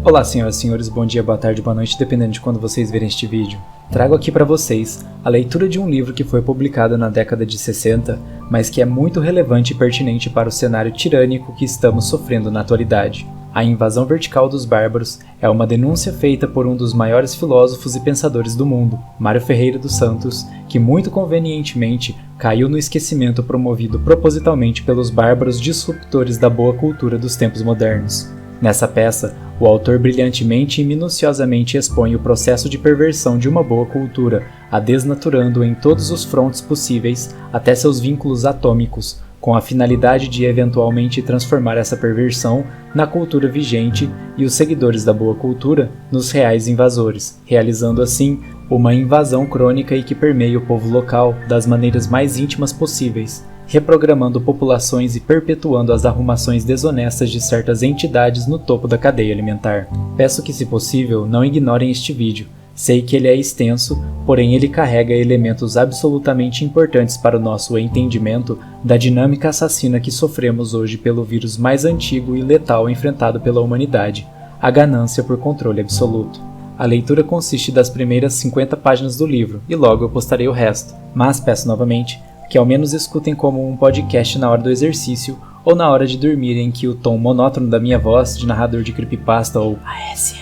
Olá senhoras e senhores, bom dia, boa tarde, boa noite, dependendo de quando vocês verem este vídeo. Trago aqui para vocês a leitura de um livro que foi publicado na década de 60, mas que é muito relevante e pertinente para o cenário tirânico que estamos sofrendo na atualidade. A invasão vertical dos bárbaros é uma denúncia feita por um dos maiores filósofos e pensadores do mundo, Mário Ferreira dos Santos, que muito convenientemente caiu no esquecimento promovido propositalmente pelos bárbaros disruptores da boa cultura dos tempos modernos. Nessa peça, o autor brilhantemente e minuciosamente expõe o processo de perversão de uma boa cultura, a desnaturando em todos os frontes possíveis, até seus vínculos atômicos, com a finalidade de eventualmente transformar essa perversão na cultura vigente e os seguidores da boa cultura nos reais invasores, realizando assim uma invasão crônica e que permeia o povo local das maneiras mais íntimas possíveis, reprogramando populações e perpetuando as arrumações desonestas de certas entidades no topo da cadeia alimentar. Peço que, se possível, não ignorem este vídeo. Sei que ele é extenso, porém ele carrega elementos absolutamente importantes para o nosso entendimento da dinâmica assassina que sofremos hoje pelo vírus mais antigo e letal enfrentado pela humanidade, a ganância por controle absoluto. A leitura consiste das primeiras 50 páginas do livro, e logo eu postarei o resto, mas peço novamente que ao menos escutem como um podcast na hora do exercício ou na hora de dormir, em que o tom monótono da minha voz de narrador de creepypasta ou ASMR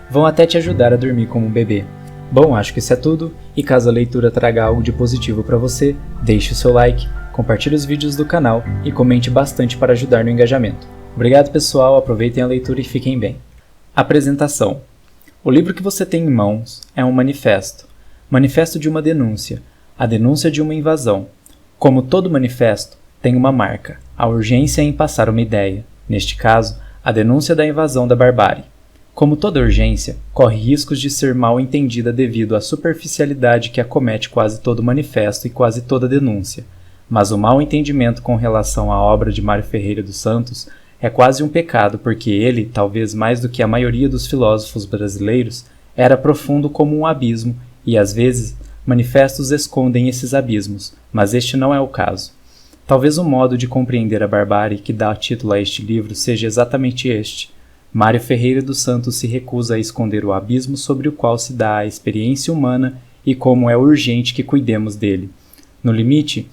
vão até te ajudar a dormir como um bebê. Bom, acho que isso é tudo, e caso a leitura traga algo de positivo para você, deixe o seu like, compartilhe os vídeos do canal e comente bastante para ajudar no engajamento. Obrigado pessoal, aproveitem a leitura e fiquem bem. Apresentação. O livro que você tem em mãos é um manifesto. Manifesto de uma denúncia. A denúncia de uma invasão. Como todo manifesto, tem uma marca, a urgência em passar uma ideia, neste caso, a denúncia da invasão da barbárie. Como toda urgência, corre riscos de ser mal entendida devido à superficialidade que acomete quase todo manifesto e quase toda denúncia. Mas o mal entendimento com relação à obra de Mário Ferreira dos Santos é quase um pecado, porque ele, talvez mais do que a maioria dos filósofos brasileiros, era profundo como um abismo e, às vezes, manifestos escondem esses abismos, mas este não é o caso. Talvez o modo de compreender a barbárie que dá título a este livro seja exatamente este. Mário Ferreira dos Santos se recusa a esconder o abismo sobre o qual se dá a experiência humana e como é urgente que cuidemos dele. No limite,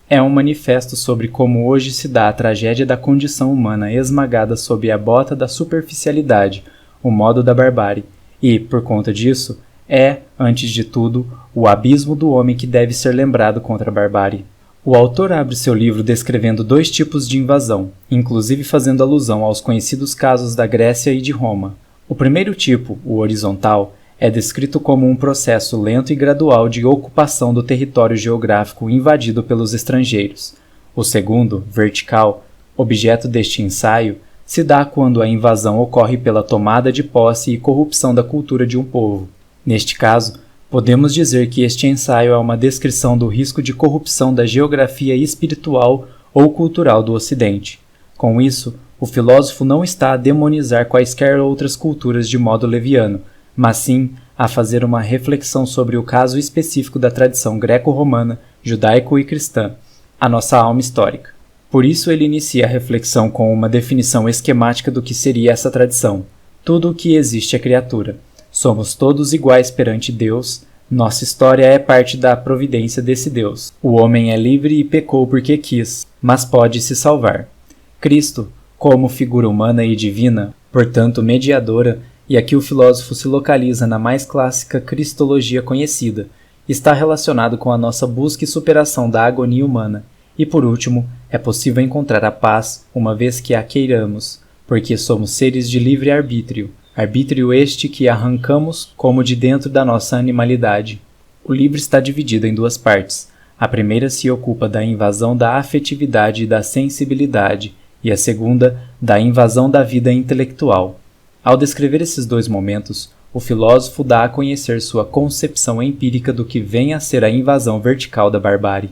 é um manifesto sobre como hoje se dá a tragédia da condição humana esmagada sob a bota da superficialidade, o modo da barbárie, e, por conta disso, é, antes de tudo, o abismo do homem que deve ser lembrado contra a barbárie. O autor abre seu livro descrevendo dois tipos de invasão, inclusive fazendo alusão aos conhecidos casos da Grécia e de Roma. O primeiro tipo, o horizontal, é descrito como um processo lento e gradual de ocupação do território geográfico invadido pelos estrangeiros. O segundo, vertical, objeto deste ensaio, se dá quando a invasão ocorre pela tomada de posse e corrupção da cultura de um povo. Neste caso, podemos dizer que este ensaio é uma descrição do risco de corrupção da geografia espiritual ou cultural do Ocidente. Com isso, o filósofo não está a demonizar quaisquer outras culturas de modo leviano, mas sim a fazer uma reflexão sobre o caso específico da tradição greco-romana, judaico e cristã, a nossa alma histórica. Por isso ele inicia a reflexão com uma definição esquemática do que seria essa tradição. Tudo o que existe é criatura. Somos todos iguais perante Deus, nossa história é parte da providência desse Deus. O homem é livre e pecou porque quis, mas pode se salvar. Cristo, como figura humana e divina, portanto mediadora, e aqui o filósofo se localiza na mais clássica cristologia conhecida, está relacionado com a nossa busca e superação da agonia humana, e por último, é possível encontrar a paz uma vez que a queiramos, porque somos seres de livre arbítrio, arbítrio este que arrancamos como de dentro da nossa animalidade. O livro está dividido em duas partes. A primeira se ocupa da invasão da afetividade e da sensibilidade, e a segunda, da invasão da vida intelectual. Ao descrever esses dois momentos, o filósofo dá a conhecer sua concepção empírica do que vem a ser a invasão vertical da barbárie.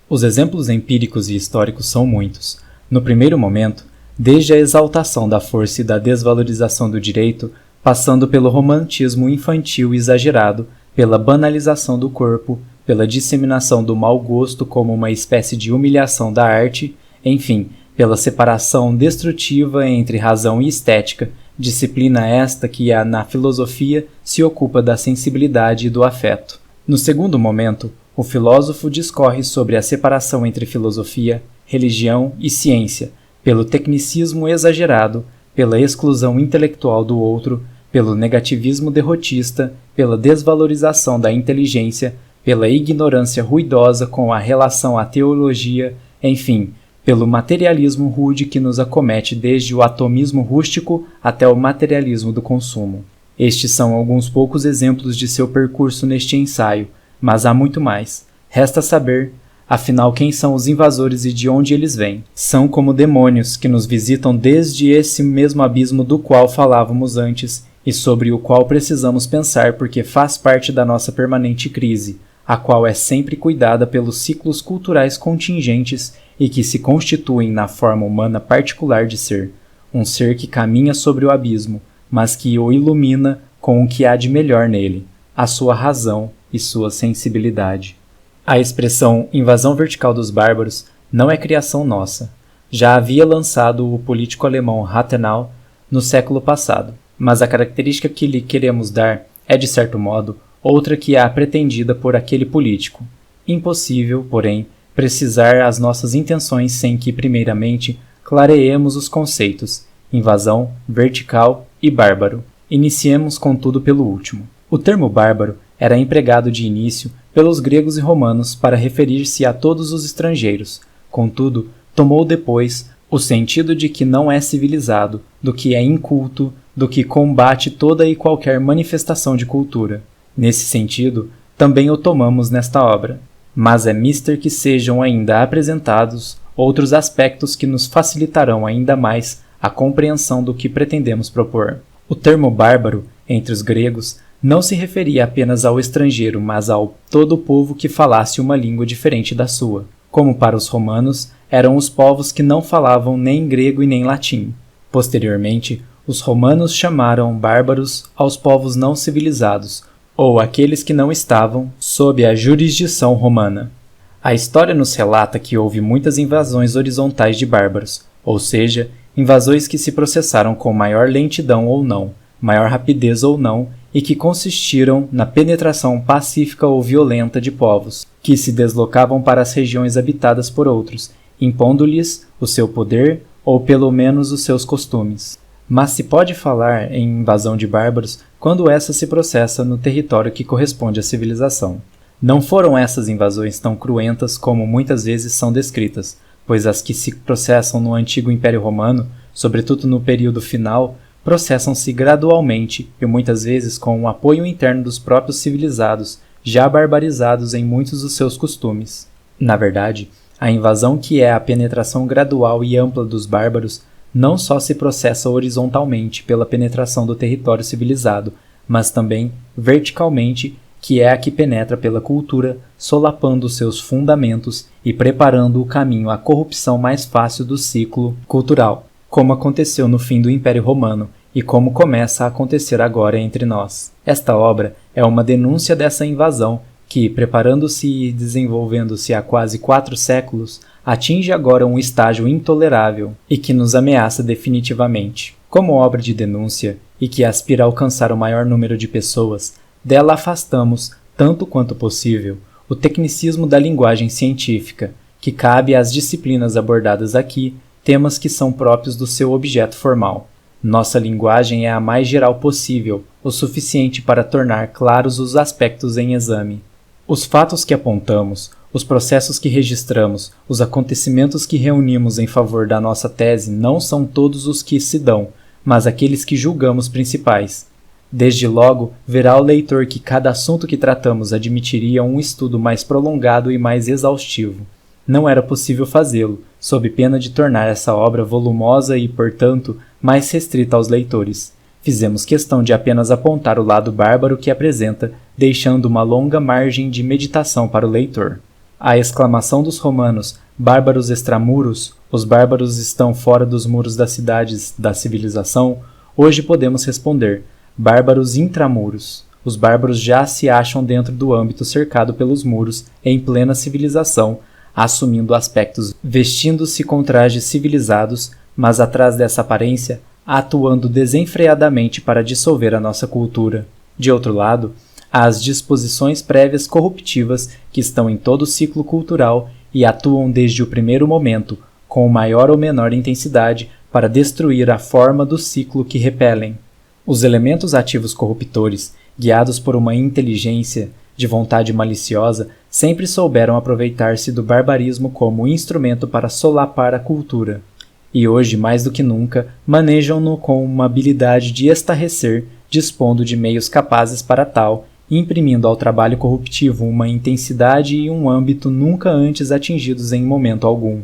Os exemplos empíricos e históricos são muitos. No primeiro momento, desde a exaltação da força e da desvalorização do direito, passando pelo romantismo infantil exagerado, pela banalização do corpo, pela disseminação do mau gosto como uma espécie de humilhação da arte, enfim, pela separação destrutiva entre razão e estética, disciplina esta que na filosofia se ocupa da sensibilidade e do afeto. No segundo momento, o filósofo discorre sobre a separação entre filosofia, religião e ciência, pelo tecnicismo exagerado, pela exclusão intelectual do outro, pelo negativismo derrotista, pela desvalorização da inteligência, pela ignorância ruidosa com a relação à teologia, enfim, pelo materialismo rude que nos acomete desde o atomismo rústico até o materialismo do consumo. Estes são alguns poucos exemplos de seu percurso neste ensaio, mas há muito mais. Resta saber, afinal, quem são os invasores e de onde eles vêm. São como demônios que nos visitam desde esse mesmo abismo do qual falávamos antes e sobre o qual precisamos pensar porque faz parte da nossa permanente crise, a qual é sempre cuidada pelos ciclos culturais contingentes e que se constituem na forma humana particular de ser, um ser que caminha sobre o abismo, mas que o ilumina com o que há de melhor nele, a sua razão e sua sensibilidade. A expressão invasão vertical dos bárbaros não é criação nossa. Já havia lançado o político alemão Rathenau no século passado, mas a característica que lhe queremos dar é, de certo modo, outra que é a pretendida por aquele político. Impossível, porém, precisar as nossas intenções sem que, primeiramente, clareemos os conceitos invasão, vertical e bárbaro. Iniciemos, contudo, pelo último. O termo bárbaro era empregado de início pelos gregos e romanos para referir-se a todos os estrangeiros. Contudo, tomou depois o sentido de que não é civilizado, do que é inculto, do que combate toda e qualquer manifestação de cultura. Nesse sentido, também o tomamos nesta obra. Mas é mister que sejam ainda apresentados outros aspectos que nos facilitarão ainda mais a compreensão do que pretendemos propor. O termo bárbaro, entre os gregos, não se referia apenas ao estrangeiro, mas ao todo povo que falasse uma língua diferente da sua, como para os romanos eram os povos que não falavam nem grego e nem latim. Posteriormente, os romanos chamaram bárbaros aos povos não civilizados, ou aqueles que não estavam sob a jurisdição romana. A história nos relata que houve muitas invasões horizontais de bárbaros, ou seja, invasões que se processaram com maior lentidão ou não, maior rapidez ou não, e que consistiram na penetração pacífica ou violenta de povos, que se deslocavam para as regiões habitadas por outros, impondo-lhes o seu poder ou pelo menos os seus costumes. Mas se pode falar em invasão de bárbaros quando essa se processa no território que corresponde à civilização. Não foram essas invasões tão cruentas como muitas vezes são descritas, pois as que se processam no antigo Império Romano, sobretudo no período final, processam-se gradualmente e muitas vezes com o apoio interno dos próprios civilizados, já barbarizados em muitos dos seus costumes. Na verdade, a invasão que é a penetração gradual e ampla dos bárbaros não só se processa horizontalmente pela penetração do território civilizado, mas também verticalmente, que é a que penetra pela cultura, solapando seus fundamentos e preparando o caminho à corrupção mais fácil do ciclo cultural, como aconteceu no fim do Império Romano e como começa a acontecer agora entre nós. Esta obra é uma denúncia dessa invasão que, preparando-se e desenvolvendo-se há quase 4 séculos, atinge agora um estágio intolerável e que nos ameaça definitivamente. Como obra de denúncia e que aspira a alcançar o maior número de pessoas, dela afastamos, tanto quanto possível, o tecnicismo da linguagem científica, que cabe às disciplinas abordadas aqui, temas que são próprios do seu objeto formal. Nossa linguagem é a mais geral possível, o suficiente para tornar claros os aspectos em exame. Os fatos que apontamos, os processos que registramos, os acontecimentos que reunimos em favor da nossa tese não são todos os que se dão, mas aqueles que julgamos principais. Desde logo, verá o leitor que cada assunto que tratamos admitiria um estudo mais prolongado e mais exaustivo. Não era possível fazê-lo, sob pena de tornar essa obra volumosa e, portanto, mais restrita aos leitores. Fizemos questão de apenas apontar o lado bárbaro que apresenta, deixando uma longa margem de meditação para o leitor. A exclamação dos romanos, bárbaros extramuros, os bárbaros estão fora dos muros das cidades da civilização, hoje podemos responder, bárbaros intramuros. Os bárbaros já se acham dentro do âmbito cercado pelos muros, em plena civilização, assumindo aspectos, vestindo-se com trajes civilizados, mas atrás dessa aparência atuando desenfreadamente para dissolver a nossa cultura. De outro lado, há as disposições prévias corruptivas que estão em todo o ciclo cultural e atuam desde o primeiro momento, com maior ou menor intensidade, para destruir a forma do ciclo que repelem. Os elementos ativos corruptores, guiados por uma inteligência de vontade maliciosa, sempre souberam aproveitar-se do barbarismo como instrumento para solapar a cultura. E hoje, mais do que nunca, manejam-no com uma habilidade de estarrecer, dispondo de meios capazes para tal, imprimindo ao trabalho corruptivo uma intensidade e um âmbito nunca antes atingidos em momento algum.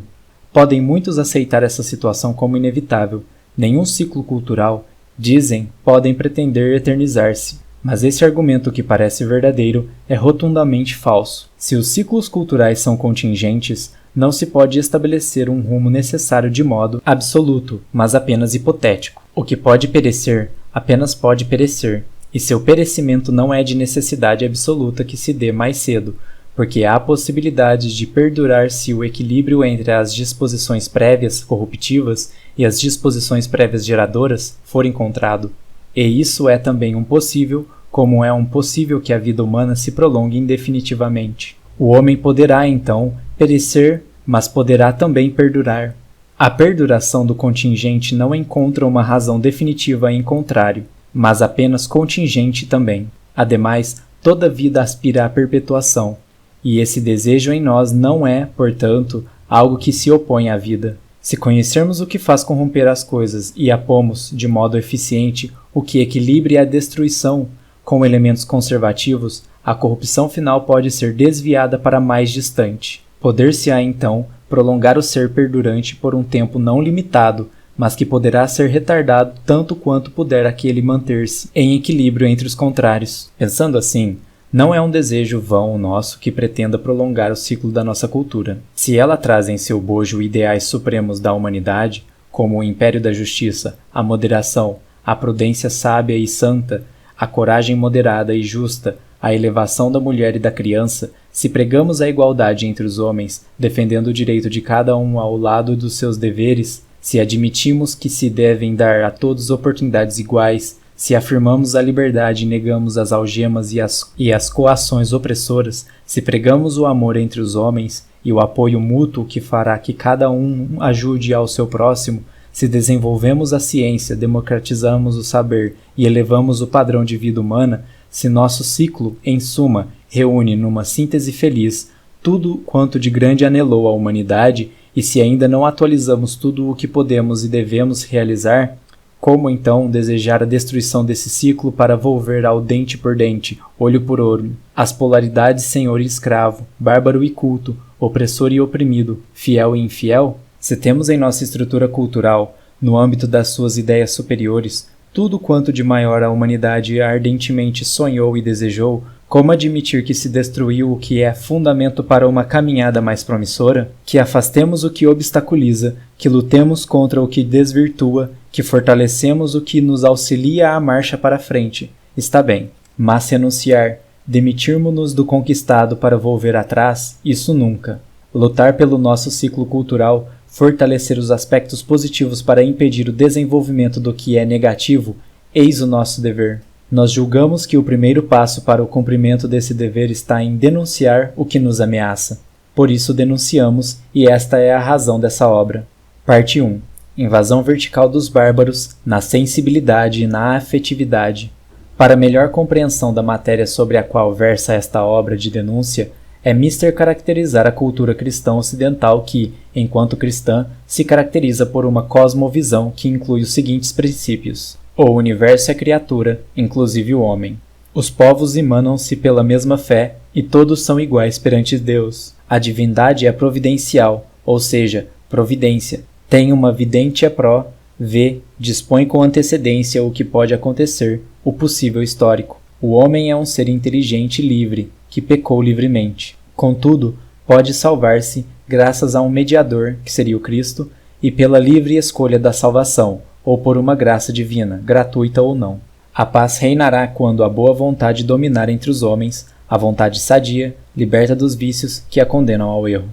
Podem muitos aceitar essa situação como inevitável. Nenhum ciclo cultural, dizem, podem pretender eternizar-se. Mas esse argumento que parece verdadeiro é rotundamente falso. Se os ciclos culturais são contingentes, não se pode estabelecer um rumo necessário de modo absoluto, mas apenas hipotético. O que pode perecer, apenas pode perecer, e seu perecimento não é de necessidade absoluta que se dê mais cedo, porque há possibilidade de perdurar se o equilíbrio entre as disposições prévias corruptivas e as disposições prévias geradoras for encontrado. E isso é também um possível, como é um possível que a vida humana se prolongue indefinitivamente. O homem poderá, então, perecer, mas poderá também perdurar. A perduração do contingente não encontra uma razão definitiva em contrário, mas apenas contingente também. Ademais, toda vida aspira à perpetuação, e esse desejo em nós não é, portanto, algo que se opõe à vida. Se conhecermos o que faz corromper as coisas e apomos, de modo eficiente, o que equilibre a destruição com elementos conservativos, a corrupção final pode ser desviada para mais distante. Poder-se-á, então, prolongar o ser perdurante por um tempo não limitado, mas que poderá ser retardado tanto quanto puder aquele manter-se em equilíbrio entre os contrários. Pensando assim, não é um desejo vão o nosso que pretenda prolongar o ciclo da nossa cultura. Se ela traz em seu bojo ideais supremos da humanidade, como o império da justiça, a moderação, a prudência sábia e santa, a coragem moderada e justa, a elevação da mulher e da criança, se pregamos a igualdade entre os homens, defendendo o direito de cada um ao lado dos seus deveres, se admitimos que se devem dar a todos oportunidades iguais, se afirmamos a liberdade e negamos as algemas e as coações opressoras, se pregamos o amor entre os homens e o apoio mútuo que fará que cada um ajude ao seu próximo, se desenvolvemos a ciência, democratizamos o saber e elevamos o padrão de vida humana, se nosso ciclo, em suma, reúne numa síntese feliz tudo quanto de grande anelou a humanidade, e se ainda não atualizamos tudo o que podemos e devemos realizar, como então desejar a destruição desse ciclo para volver ao dente por dente, olho por olho, as polaridades senhor e escravo, bárbaro e culto, opressor e oprimido, fiel e infiel? Se temos em nossa estrutura cultural, no âmbito das suas ideias superiores, tudo quanto de maior a humanidade ardentemente sonhou e desejou, como admitir que se destruiu o que é fundamento para uma caminhada mais promissora? Que afastemos o que obstaculiza, que lutemos contra o que desvirtua, que fortalecemos o que nos auxilia à marcha para frente. Está bem, mas renunciar, demitirmo-nos do conquistado para volver atrás, isso nunca. Lutar pelo nosso ciclo cultural, fortalecer os aspectos positivos para impedir o desenvolvimento do que é negativo, eis o nosso dever. Nós julgamos que o primeiro passo para o cumprimento desse dever está em denunciar o que nos ameaça. Por isso denunciamos, e esta é a razão dessa obra. Parte 1. Invasão vertical dos bárbaros, na sensibilidade e na afetividade. Para melhor compreensão da matéria sobre a qual versa esta obra de denúncia, é mister caracterizar a cultura cristã ocidental que, enquanto cristã, se caracteriza por uma cosmovisão que inclui os seguintes princípios. O universo é criatura, inclusive o homem. Os povos emanam-se pela mesma fé e todos são iguais perante Deus. A divindade é providencial, ou seja, providência. Tem uma videntia pró, vê, dispõe com antecedência o que pode acontecer, o possível histórico. O homem é um ser inteligente e livre, que pecou livremente. Contudo, pode salvar-se graças a um mediador, que seria o Cristo, e pela livre escolha da salvação, ou por uma graça divina, gratuita ou não. A paz reinará quando a boa vontade dominar entre os homens, a vontade sadia, liberta dos vícios que a condenam ao erro.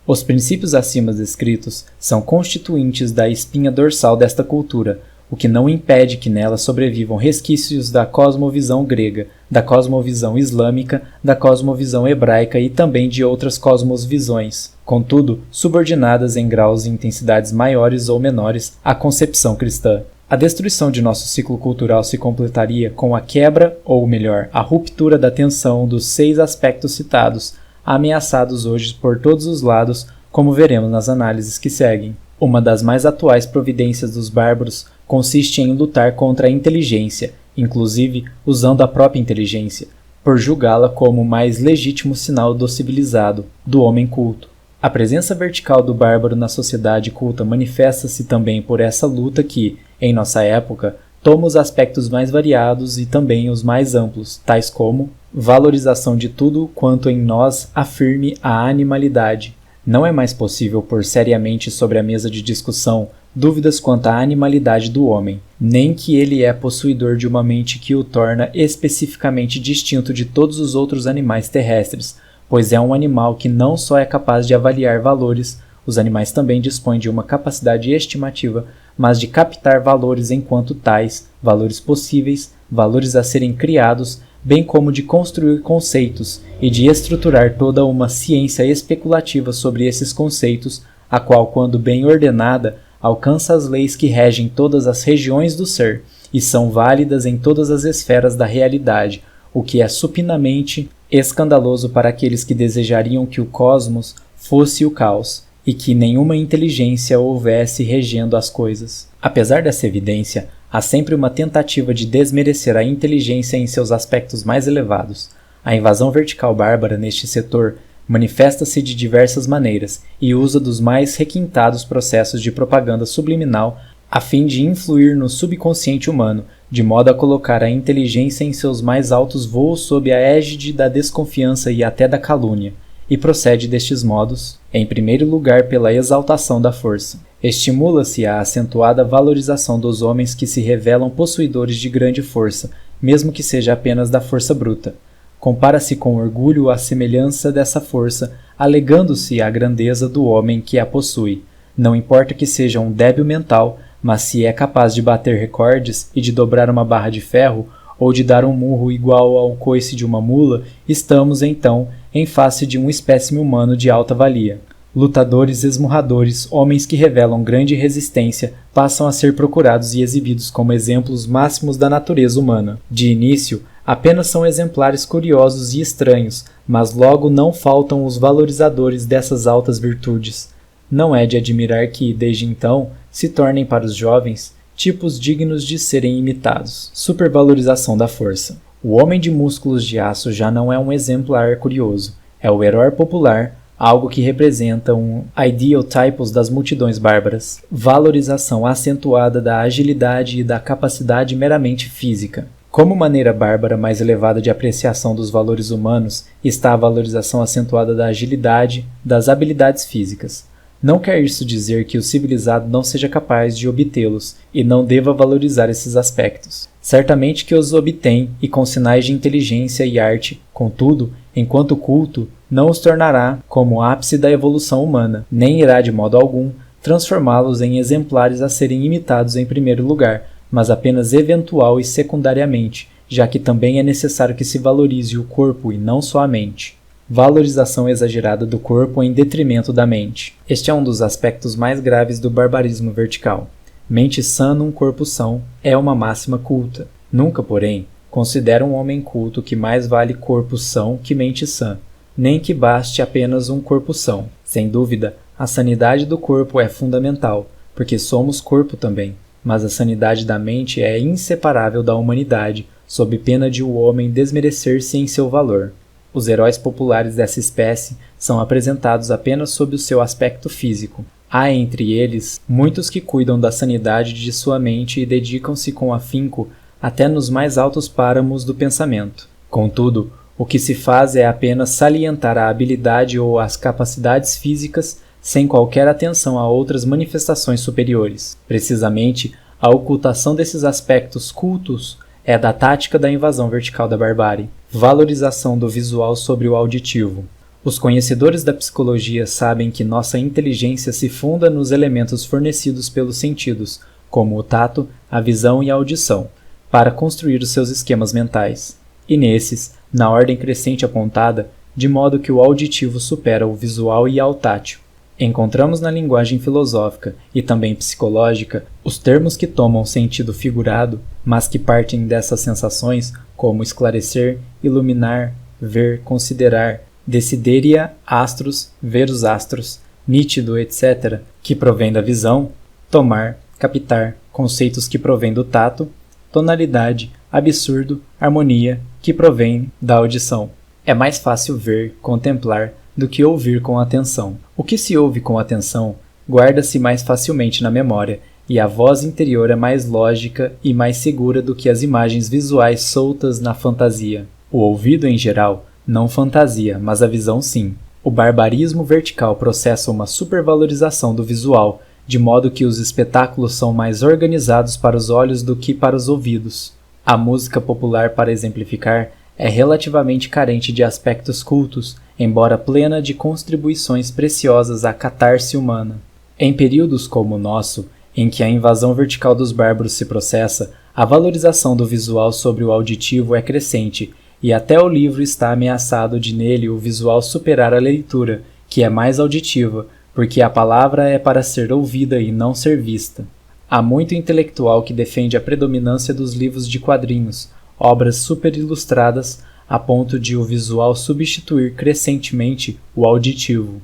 Os princípios acima descritos são constituintes da espinha dorsal desta cultura, o que não impede que nela sobrevivam resquícios da cosmovisão grega, da cosmovisão islâmica, da cosmovisão hebraica e também de outras cosmovisões, contudo, subordinadas em graus e intensidades maiores ou menores à concepção cristã. A destruição de nosso ciclo cultural se completaria com a quebra, ou melhor, a ruptura da tensão dos 6 aspectos citados, ameaçados hoje por todos os lados, como veremos nas análises que seguem. Uma das mais atuais providências dos bárbaros consiste em lutar contra a inteligência, inclusive usando a própria inteligência, por julgá-la como o mais legítimo sinal do civilizado, do homem culto. A presença vertical do bárbaro na sociedade culta manifesta-se também por essa luta que, em nossa época, toma os aspectos mais variados e também os mais amplos, tais como valorização de tudo quanto em nós afirme a animalidade. Não é mais possível pôr seriamente sobre a mesa de discussão dúvidas quanto à animalidade do homem, nem que ele é possuidor de uma mente que o torna especificamente distinto de todos os outros animais terrestres, pois é um animal que não só é capaz de avaliar valores, os animais também dispõem de uma capacidade estimativa, mas de captar valores enquanto tais, valores possíveis, valores a serem criados, bem como de construir conceitos e de estruturar toda uma ciência especulativa sobre esses conceitos, a qual, quando bem ordenada, alcança as leis que regem todas as regiões do ser e são válidas em todas as esferas da realidade, o que é supinamente escandaloso para aqueles que desejariam que o cosmos fosse o caos e que nenhuma inteligência houvesse regendo as coisas. Apesar dessa evidência, há sempre uma tentativa de desmerecer a inteligência em seus aspectos mais elevados. A invasão vertical bárbara neste setor manifesta-se de diversas maneiras e usa dos mais requintados processos de propaganda subliminal a fim de influir no subconsciente humano, de modo a colocar a inteligência em seus mais altos voos sob a égide da desconfiança e até da calúnia, e procede destes modos, em primeiro lugar pela exaltação da força. Estimula-se a acentuada valorização dos homens que se revelam possuidores de grande força, mesmo que seja apenas da força bruta. Compara-se com orgulho a semelhança dessa força, alegando-se a grandeza do homem que a possui. Não importa que seja um débil mental, mas se é capaz de bater recordes e de dobrar uma barra de ferro, ou de dar um murro igual ao coice de uma mula, estamos, então, em face de um espécime humano de alta valia. Lutadores esmurradores, homens que revelam grande resistência, passam a ser procurados e exibidos como exemplos máximos da natureza humana. De início, apenas são exemplares curiosos e estranhos, mas logo não faltam os valorizadores dessas altas virtudes. Não é de admirar que, desde então, se tornem para os jovens tipos dignos de serem imitados. Supervalorização da força. O homem de músculos de aço já não é um exemplar curioso, é o herói popular, algo que representa um ideotypos das multidões bárbaras. Valorização acentuada da agilidade e da capacidade meramente física. Como maneira bárbara mais elevada de apreciação dos valores humanos está a valorização acentuada da agilidade, das habilidades físicas. Não quer isso dizer que o civilizado não seja capaz de obtê-los e não deva valorizar esses aspectos. Certamente que os obtém e com sinais de inteligência e arte, contudo, enquanto culto, não os tornará como ápice da evolução humana, nem irá de modo algum transformá-los em exemplares a serem imitados em primeiro lugar, mas apenas eventual e secundariamente, já que também é necessário que se valorize o corpo e não só a mente. Valorização exagerada do corpo em detrimento da mente. Este é um dos aspectos mais graves do barbarismo vertical. Mente sã num corpo são é uma máxima culta. Nunca, porém, considera um homem culto que mais vale corpo são que mente sã, nem que baste apenas um corpo são. Sem dúvida, a sanidade do corpo é fundamental, porque somos corpo também, mas a sanidade da mente é inseparável da humanidade, sob pena de o homem desmerecer-se em seu valor. Os heróis populares dessa espécie são apresentados apenas sob o seu aspecto físico. Há entre eles muitos que cuidam da sanidade de sua mente e dedicam-se com afinco até nos mais altos páramos do pensamento. Contudo, o que se faz é apenas salientar a habilidade ou as capacidades físicas sem qualquer atenção a outras manifestações superiores. Precisamente, a ocultação desses aspectos cultos é da tática da invasão vertical da barbárie. Valorização do visual sobre o auditivo. Os conhecedores da psicologia sabem que nossa inteligência se funda nos elementos fornecidos pelos sentidos, como o tato, a visão e a audição, para construir os seus esquemas mentais. E nesses, na ordem crescente apontada, de modo que o auditivo supera o visual e ao tátil. Encontramos na linguagem filosófica e também psicológica os termos que tomam sentido figurado, mas que partem dessas sensações, como esclarecer, iluminar, ver, considerar, desideria, astros, ver os astros, nítido, etc., que provém da visão, tomar, captar, conceitos que provém do tato, tonalidade, absurdo, harmonia, que provém da audição. É mais fácil ver, contemplar, do que ouvir com atenção. O que se ouve com atenção guarda-se mais facilmente na memória, e a voz interior é mais lógica e mais segura do que as imagens visuais soltas na fantasia. O ouvido, em geral, não fantasia, mas a visão sim. O barbarismo vertical processa uma supervalorização do visual, de modo que os espetáculos são mais organizados para os olhos do que para os ouvidos. A música popular, para exemplificar, é relativamente carente de aspectos cultos, embora plena de contribuições preciosas à catarse humana. Em períodos como o nosso, em que a invasão vertical dos bárbaros se processa, a valorização do visual sobre o auditivo é crescente, e até o livro está ameaçado de nele o visual superar a leitura, que é mais auditiva, porque a palavra é para ser ouvida e não ser vista. Há muito intelectual que defende a predominância dos livros de quadrinhos, obras superilustradas, a ponto de o visual substituir crescentemente o auditivo.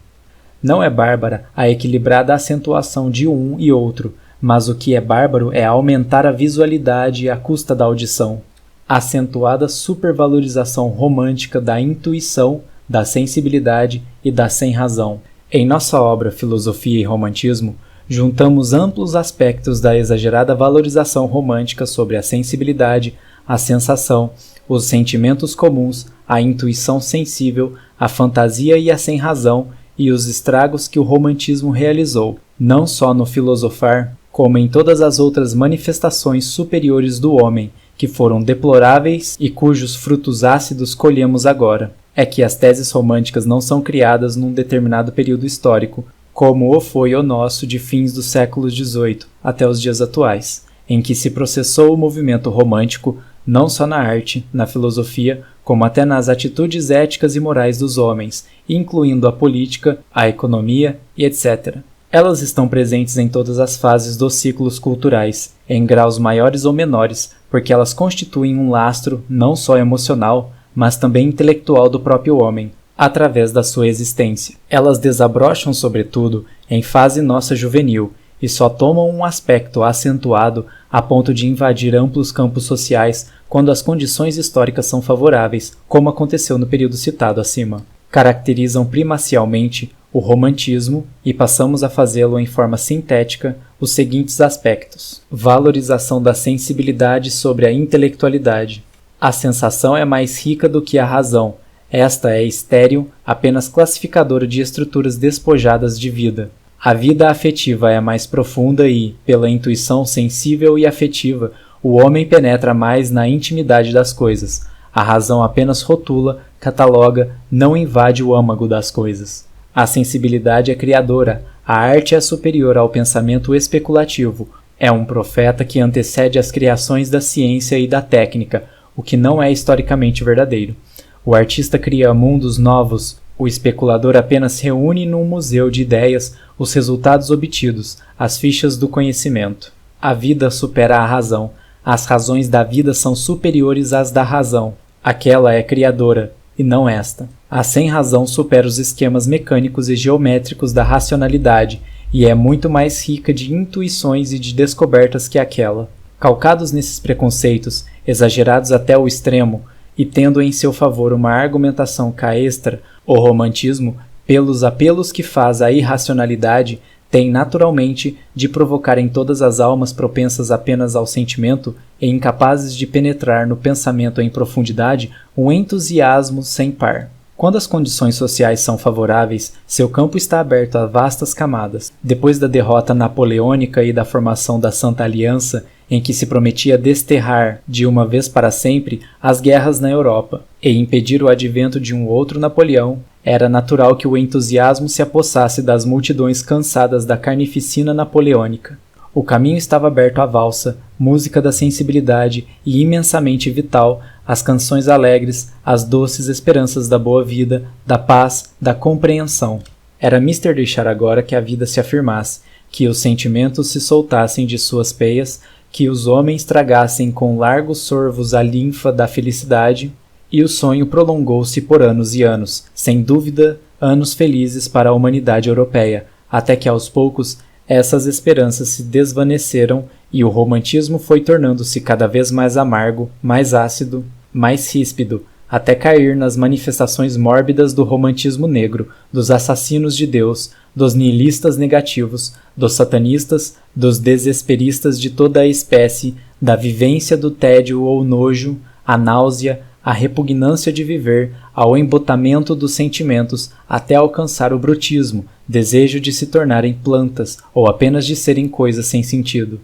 Não é bárbara a equilibrada acentuação de um e outro, mas o que é bárbaro é aumentar a visualidade à custa da audição. A acentuada supervalorização romântica da intuição, da sensibilidade e da sem-razão. Em nossa obra Filosofia e Romantismo, juntamos amplos aspectos da exagerada valorização romântica sobre a sensibilidade, a sensação, os sentimentos comuns, a intuição sensível, a fantasia e a sem-razão, e os estragos que o romantismo realizou, não só no filosofar, como em todas as outras manifestações superiores do homem, que foram deploráveis e cujos frutos ácidos colhemos agora. É que as teses românticas não são criadas num determinado período histórico, como o foi o nosso de fins do século XVIII até os dias atuais, em que se processou o movimento romântico não só na arte, na filosofia, como até nas atitudes éticas e morais dos homens, incluindo a política, a economia e etc. Elas estão presentes em todas as fases dos ciclos culturais, em graus maiores ou menores, porque elas constituem um lastro não só emocional, mas também intelectual do próprio homem, através da sua existência. Elas desabrocham, sobretudo, em fase nossa juvenil, e só tomam um aspecto acentuado a ponto de invadir amplos campos sociais quando as condições históricas são favoráveis, como aconteceu no período citado acima. Caracterizam primacialmente o romantismo, e passamos a fazê-lo em forma sintética, os seguintes aspectos: valorização da sensibilidade sobre a intelectualidade. A sensação é mais rica do que a razão. Esta é estéril, apenas classificadora de estruturas despojadas de vida. A vida afetiva é mais profunda e, pela intuição sensível e afetiva, o homem penetra mais na intimidade das coisas. A razão apenas rotula, cataloga, não invade o âmago das coisas. A sensibilidade é criadora, a arte é superior ao pensamento especulativo. É um profeta que antecede as criações da ciência e da técnica, o que não é historicamente verdadeiro. O artista cria mundos novos, o especulador apenas reúne num museu de ideias os resultados obtidos, as fichas do conhecimento. A vida supera a razão. As razões da vida são superiores às da razão. Aquela é criadora, e não esta. A sem-razão supera os esquemas mecânicos e geométricos da racionalidade, e é muito mais rica de intuições e de descobertas que aquela. Calcados nesses preconceitos, exagerados até o extremo, e tendo em seu favor uma argumentação caestra, o romantismo, pelos apelos que faz à irracionalidade, tem naturalmente de provocar em todas as almas propensas apenas ao sentimento e incapazes de penetrar no pensamento em profundidade um entusiasmo sem par. Quando as condições sociais são favoráveis, seu campo está aberto a vastas camadas. Depois da derrota napoleônica e da formação da Santa Aliança, em que se prometia desterrar, de uma vez para sempre, as guerras na Europa, e impedir o advento de um outro Napoleão, era natural que o entusiasmo se apossasse das multidões cansadas da carnificina napoleônica. O caminho estava aberto à valsa, música da sensibilidade e imensamente vital, as canções alegres, as doces esperanças da boa vida, da paz, da compreensão. Era mister deixar agora que a vida se afirmasse, que os sentimentos se soltassem de suas peias, que os homens tragassem com largos sorvos a linfa da felicidade, e o sonho prolongou-se por anos e anos, sem dúvida, anos felizes para a humanidade europeia, até que aos poucos essas esperanças se desvaneceram e o romantismo foi tornando-se cada vez mais amargo, mais ácido, mais ríspido, até cair nas manifestações mórbidas do romantismo negro, dos assassinos de Deus, dos nihilistas negativos, dos satanistas, dos desesperistas de toda a espécie, da vivência do tédio ou nojo, a náusea, a repugnância de viver, ao embotamento dos sentimentos, até alcançar o brutismo, desejo de se tornarem plantas, ou apenas de serem coisas sem sentido.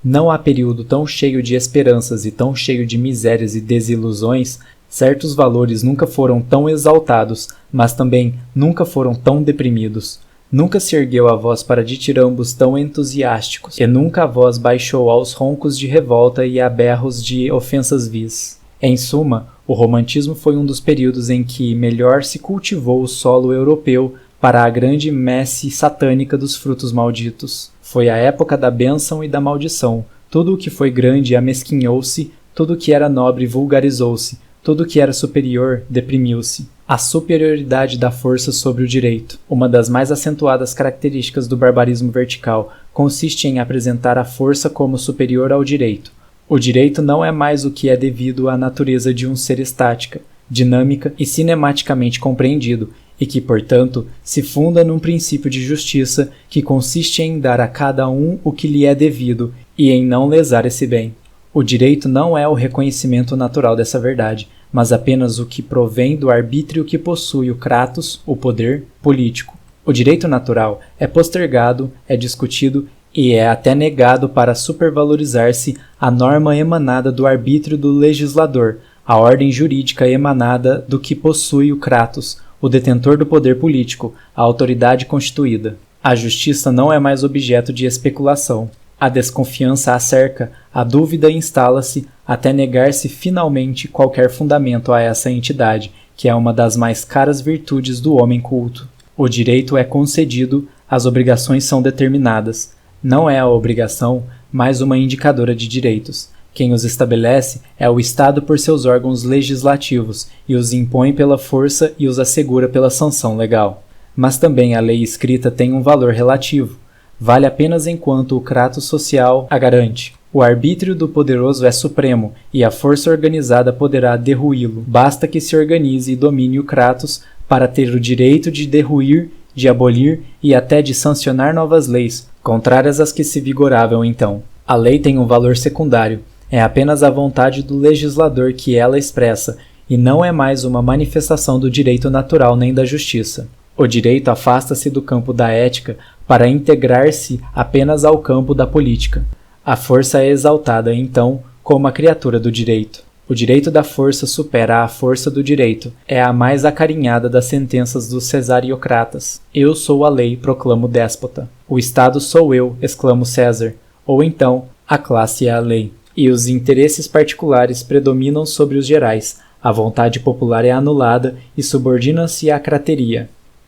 Não há período tão cheio de esperanças e tão cheio de misérias e desilusões. Certos valores nunca foram tão exaltados, mas também nunca foram tão deprimidos. Nunca se ergueu a voz para ditirambos tão entusiásticos, e nunca a voz baixou aos roncos de revolta e a berros de ofensas vis. Em suma, o romantismo foi um dos períodos em que melhor se cultivou o solo europeu para a grande messe satânica dos frutos malditos. Foi a época da bênção e da maldição. Tudo o que foi grande amesquinhou-se, tudo o que era nobre vulgarizou-se, tudo o que era superior deprimiu-se. A superioridade da força sobre o direito. Uma das mais acentuadas características do barbarismo vertical consiste em apresentar a força como superior ao direito. O direito não é mais o que é devido à natureza de um ser estática, dinâmica e cinematicamente compreendido, e que, portanto, se funda num princípio de justiça que consiste em dar a cada um o que lhe é devido e em não lesar esse bem. O direito não é o reconhecimento natural dessa verdade, mas apenas o que provém do arbítrio que possui o kratos, o poder político. O direito natural é postergado, é discutido e é até negado para supervalorizar-se a norma emanada do arbítrio do legislador, a ordem jurídica emanada do que possui o kratos, o detentor do poder político, a autoridade constituída. A justiça não é mais objeto de especulação. A desconfiança a cerca, a dúvida instala-se até negar-se finalmente qualquer fundamento a essa entidade, que é uma das mais caras virtudes do homem culto. O direito é concedido, as obrigações são determinadas. Não é a obrigação, mas uma indicadora de direitos. Quem os estabelece é o Estado por seus órgãos legislativos e os impõe pela força e os assegura pela sanção legal. Mas também a lei escrita tem um valor relativo. Vale apenas enquanto o kratos social a garante. O arbítrio do poderoso é supremo e a força organizada poderá derruí-lo. Basta que se organize e domine o kratos para ter o direito de derruir, de abolir e até de sancionar novas leis, contrárias às que se vigoravam então. A lei tem um valor secundário. É apenas a vontade do legislador que ela expressa, e não é mais uma manifestação do direito natural nem da justiça. O direito afasta-se do campo da ética para integrar-se apenas ao campo da política. A força é exaltada, então, como a criatura do direito. O direito da força supera a força do direito. É a mais acarinhada das sentenças dos cesariocratas. Eu sou a lei, proclama o déspota. O Estado sou eu, exclama César. Ou então, a classe é a lei. E os interesses particulares predominam sobre os gerais. A vontade popular é anulada e subordina-se à crateria.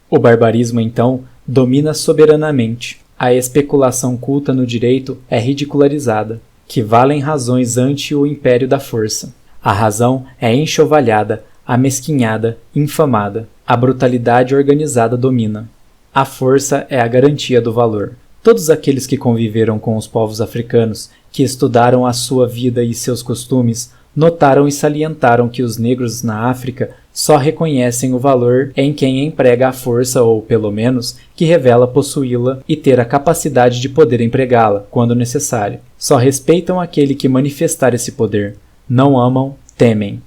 O barbarismo, então, domina soberanamente. A especulação culta no direito é ridicularizada, que valem razões ante o império da força. A razão é enxovalhada, amesquinhada, infamada. A brutalidade organizada domina. A força é a garantia do valor. Todos aqueles que conviveram com os povos africanos, que estudaram a sua vida e seus costumes, notaram e salientaram que os negros na África só reconhecem o valor em quem emprega a força ou, pelo menos, que revela possuí-la e ter a capacidade de poder empregá-la, quando necessário. Só respeitam aquele que manifestar esse poder. Não amam, temem.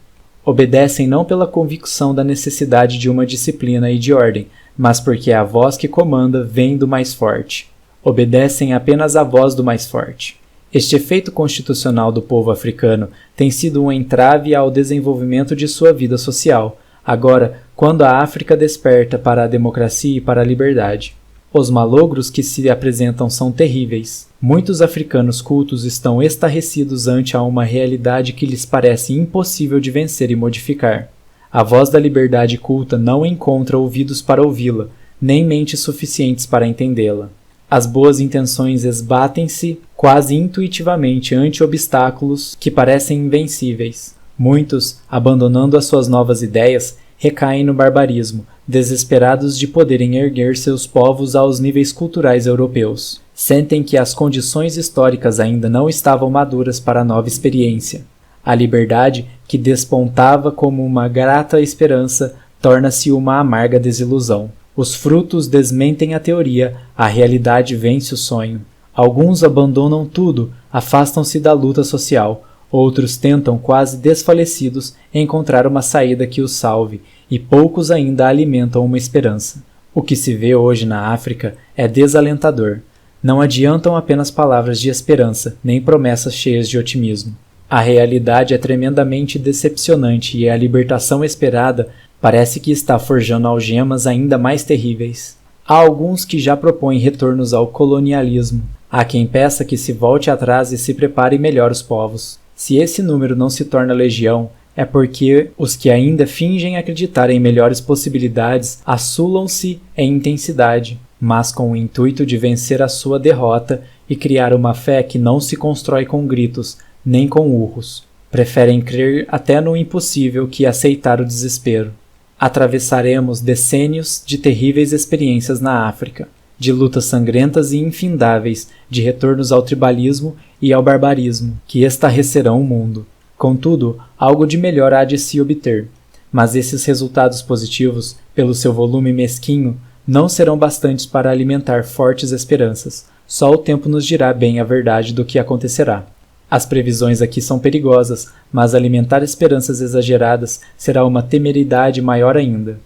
Obedecem não pela convicção da necessidade de uma disciplina e de ordem, mas porque a voz que comanda vem do mais forte. Obedecem apenas à voz do mais forte. Este efeito constitucional do povo africano tem sido um entrave ao desenvolvimento de sua vida social, agora, quando a África desperta para a democracia e para a liberdade. Os malogros que se apresentam são terríveis. Muitos africanos cultos estão estarrecidos ante a uma realidade que lhes parece impossível de vencer e modificar. A voz da liberdade culta não encontra ouvidos para ouvi-la, nem mentes suficientes para entendê-la. As boas intenções esbatem-se quase intuitivamente ante obstáculos que parecem invencíveis. Muitos, abandonando as suas novas ideias, recaem no barbarismo, desesperados de poderem erguer seus povos aos níveis culturais europeus. Sentem que as condições históricas ainda não estavam maduras para a nova experiência. A liberdade, que despontava como uma grata esperança, torna-se uma amarga desilusão. Os frutos desmentem a teoria, a realidade vence o sonho. Alguns abandonam tudo, afastam-se da luta social. Outros tentam, quase desfalecidos, encontrar uma saída que os salve, e poucos ainda alimentam uma esperança. O que se vê hoje na África é desalentador. Não adiantam apenas palavras de esperança, nem promessas cheias de otimismo. A realidade é tremendamente decepcionante e a libertação esperada parece que está forjando algemas ainda mais terríveis. Há alguns que já propõem retornos ao colonialismo. Há quem peça que se volte atrás e se prepare melhor os povos. Se esse número não se torna legião, é porque os que ainda fingem acreditar em melhores possibilidades assulam-se em intensidade, mas com o intuito de vencer a sua derrota e criar uma fé que não se constrói com gritos, nem com urros. Preferem crer até no impossível que aceitar o desespero. Atravessaremos decênios de terríveis experiências na África, de lutas sangrentas e infindáveis, de retornos ao tribalismo e ao barbarismo, que estarrecerão o mundo. Contudo, algo de melhor há de se obter, mas esses resultados positivos, pelo seu volume mesquinho, não serão bastantes para alimentar fortes esperanças. Só o tempo nos dirá bem a verdade do que acontecerá. As previsões aqui são perigosas, mas alimentar esperanças exageradas será uma temeridade maior ainda.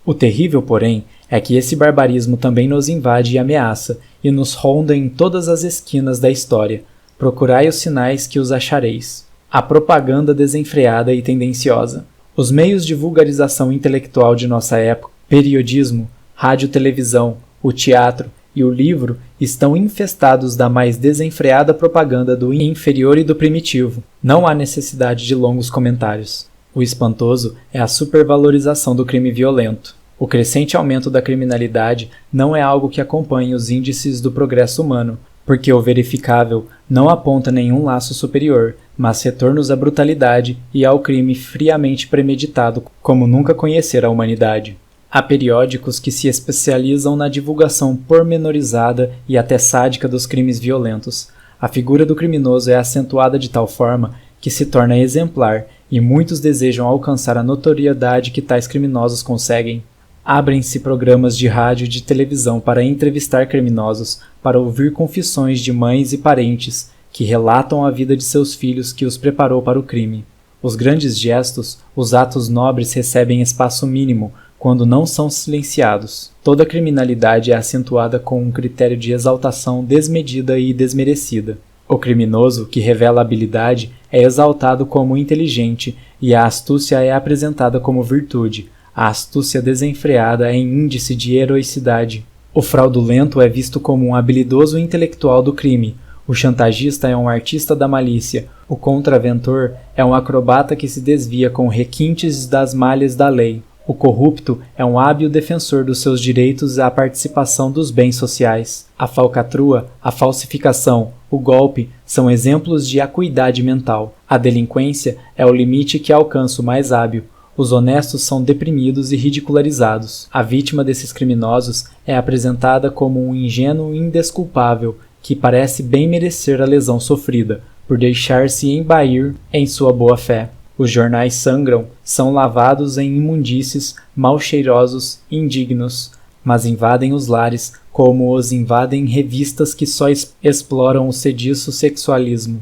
O terrível, porém, é que esse barbarismo também nos invade e ameaça, e nos ronda em todas as esquinas da história. Procurai os sinais que os achareis. A propaganda desenfreada e tendenciosa. Os meios de vulgarização intelectual de nossa época, periodismo, rádio-televisão, o teatro e o livro estão infestados da mais desenfreada propaganda do inferior e do primitivo. Não há necessidade de longos comentários. O espantoso é a supervalorização do crime violento. O crescente aumento da criminalidade não é algo que acompanhe os índices do progresso humano, porque o verificável não aponta nenhum laço superior, mas retornos à brutalidade e ao crime friamente premeditado como nunca conhecera a humanidade. Há periódicos que se especializam na divulgação pormenorizada e até sádica dos crimes violentos. A figura do criminoso é acentuada de tal forma que se torna exemplar, e muitos desejam alcançar a notoriedade que tais criminosos conseguem. Abrem-se programas de rádio e de televisão para entrevistar criminosos, para ouvir confissões de mães e parentes que relatam a vida de seus filhos que os preparou para o crime. Os grandes gestos, os atos nobres recebem espaço mínimo quando não são silenciados. Toda criminalidade é acentuada com um critério de exaltação desmedida e desmerecida. O criminoso, que revela habilidade, é exaltado como inteligente e a astúcia é apresentada como virtude. A astúcia desenfreada é índice de heroicidade. O fraudulento é visto como um habilidoso intelectual do crime. O chantagista é um artista da malícia. O contraventor é um acrobata que se desvia com requintes das malhas da lei. O corrupto é um hábil defensor dos seus direitos à participação dos bens sociais. A falcatrua, a falsificação, o golpe são exemplos de acuidade mental. A delinquência é o limite que alcança o mais hábil. Os honestos são deprimidos e ridicularizados. A vítima desses criminosos é apresentada como um ingênuo indesculpável que parece bem merecer a lesão sofrida, por deixar-se embair em sua boa-fé. Os jornais sangram, são lavados em imundícies, mal cheirosos, indignos, mas invadem os lares, como os invadem revistas que só exploram o sediço sexualismo,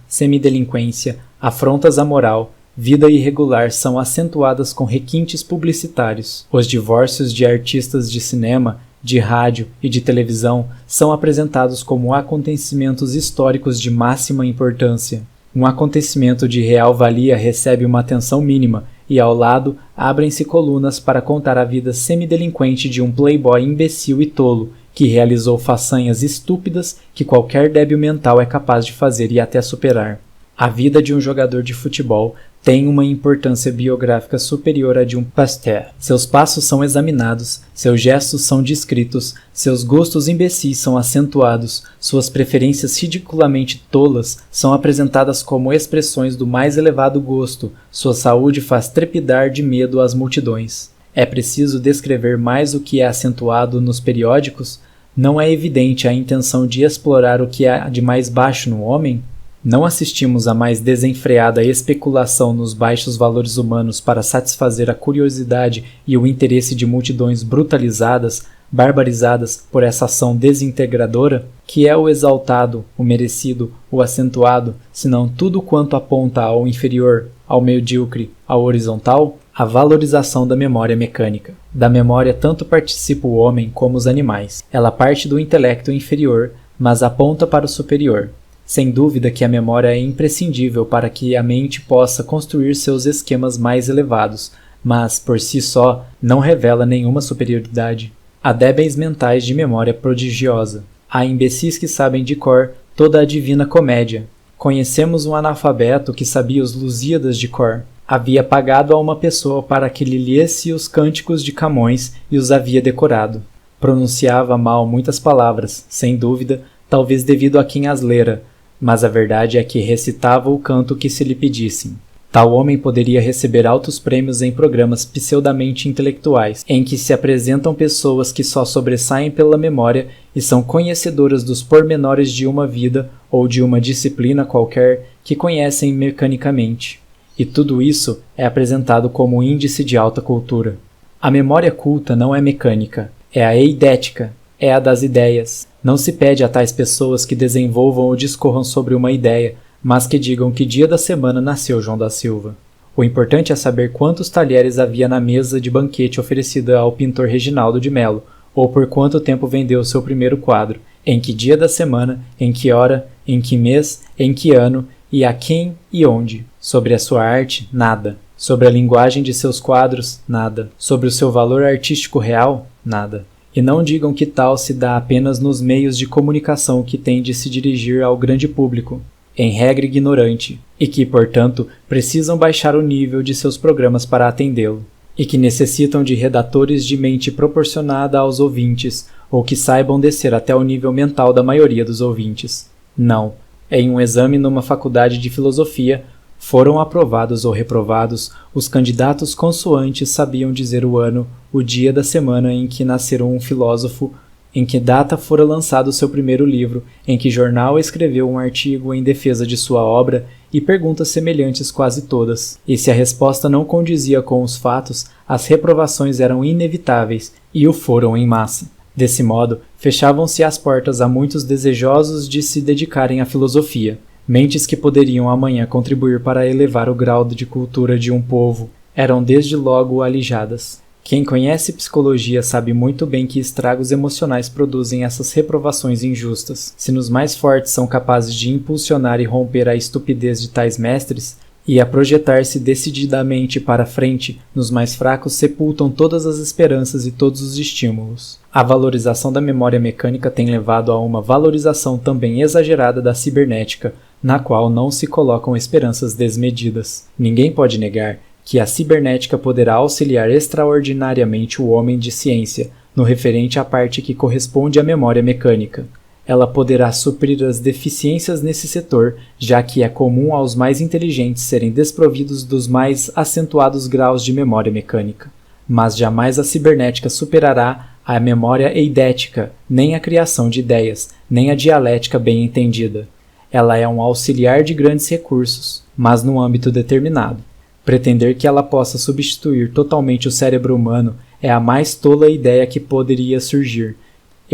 semidelinquência, afrontas à moral, vida irregular são acentuadas com requintes publicitários. Os divórcios de artistas de cinema, de rádio e de televisão são apresentados como acontecimentos históricos de máxima importância. Um acontecimento de real valia recebe uma atenção mínima e ao lado abrem-se colunas para contar a vida semidelinquente de um playboy imbecil e tolo, que realizou façanhas estúpidas que qualquer débil mental é capaz de fazer e até superar. A vida de um jogador de futebol tem uma importância biográfica superior à de um pasteur. Seus passos são examinados, seus gestos são descritos, seus gostos imbecis são acentuados, suas preferências ridiculamente tolas são apresentadas como expressões do mais elevado gosto, sua saúde faz trepidar de medo as multidões. É preciso descrever mais o que é acentuado nos periódicos? Não é evidente a intenção de explorar o que há de mais baixo no homem? Não assistimos à mais desenfreada especulação nos baixos valores humanos para satisfazer a curiosidade e o interesse de multidões brutalizadas, barbarizadas por essa ação desintegradora? Que é o exaltado, o merecido, o acentuado, senão tudo quanto aponta ao inferior, ao medíocre, ao horizontal? A valorização da memória mecânica. Da memória tanto participa o homem como os animais. Ela parte do intelecto inferior, mas aponta para o superior. Sem dúvida que a memória é imprescindível para que a mente possa construir seus esquemas mais elevados, mas, por si só, não revela nenhuma superioridade. Há débeis mentais de memória prodigiosa. Há imbecis que sabem de cor toda a divina comédia. Conhecemos um analfabeto que sabia os Lusíadas de cor. Havia pagado a uma pessoa para que lhe lesse os cânticos de Camões e os havia decorado. Pronunciava mal muitas palavras, sem dúvida, talvez devido a quem as lera, mas a verdade é que recitava o canto que se lhe pedissem. Tal homem poderia receber altos prêmios em programas pseudamente intelectuais, em que se apresentam pessoas que só sobressaem pela memória e são conhecedoras dos pormenores de uma vida ou de uma disciplina qualquer que conhecem mecanicamente. E tudo isso é apresentado como índice de alta cultura. A memória culta não é mecânica, é a eidética, é a das ideias. Não se pede a tais pessoas que desenvolvam ou discorram sobre uma ideia, mas que digam que dia da semana nasceu João da Silva. O importante é saber quantos talheres havia na mesa de banquete oferecida ao pintor Reginaldo de Melo, ou por quanto tempo vendeu seu primeiro quadro, em que dia da semana, em que hora, em que mês, em que ano, e a quem e onde. Sobre a sua arte, nada. Sobre a linguagem de seus quadros, nada. Sobre o seu valor artístico real, nada. E não digam que tal se dá apenas nos meios de comunicação que tem de se dirigir ao grande público, em regra ignorante, e que, portanto, precisam baixar o nível de seus programas para atendê-lo, e que necessitam de redatores de mente proporcionada aos ouvintes, ou que saibam descer até o nível mental da maioria dos ouvintes. Não. Em um exame numa faculdade de filosofia, foram aprovados ou reprovados, os candidatos consoantes sabiam dizer o ano, o dia da semana em que nasceram um filósofo, em que data fora lançado seu primeiro livro, em que jornal escreveu um artigo em defesa de sua obra, e perguntas semelhantes quase todas. E se a resposta não condizia com os fatos, as reprovações eram inevitáveis, e o foram em massa. Desse modo, fechavam-se as portas a muitos desejosos de se dedicarem à filosofia. Mentes que poderiam amanhã contribuir para elevar o grau de cultura de um povo eram desde logo alijadas. Quem conhece psicologia sabe muito bem que estragos emocionais produzem essas reprovações injustas. Se nos mais fortes são capazes de impulsionar e romper a estupidez de tais mestres, e a projetar-se decididamente para frente, nos mais fracos sepultam todas as esperanças e todos os estímulos. A valorização da memória mecânica tem levado a uma valorização também exagerada da cibernética, na qual não se colocam esperanças desmedidas. Ninguém pode negar que a cibernética poderá auxiliar extraordinariamente o homem de ciência, no referente à parte que corresponde à memória mecânica. Ela poderá suprir as deficiências nesse setor, já que é comum aos mais inteligentes serem desprovidos dos mais acentuados graus de memória mecânica. Mas jamais a cibernética superará a memória eidética, nem a criação de ideias, nem a dialética bem entendida. Ela é um auxiliar de grandes recursos, mas num âmbito determinado. Pretender que ela possa substituir totalmente o cérebro humano é a mais tola ideia que poderia surgir,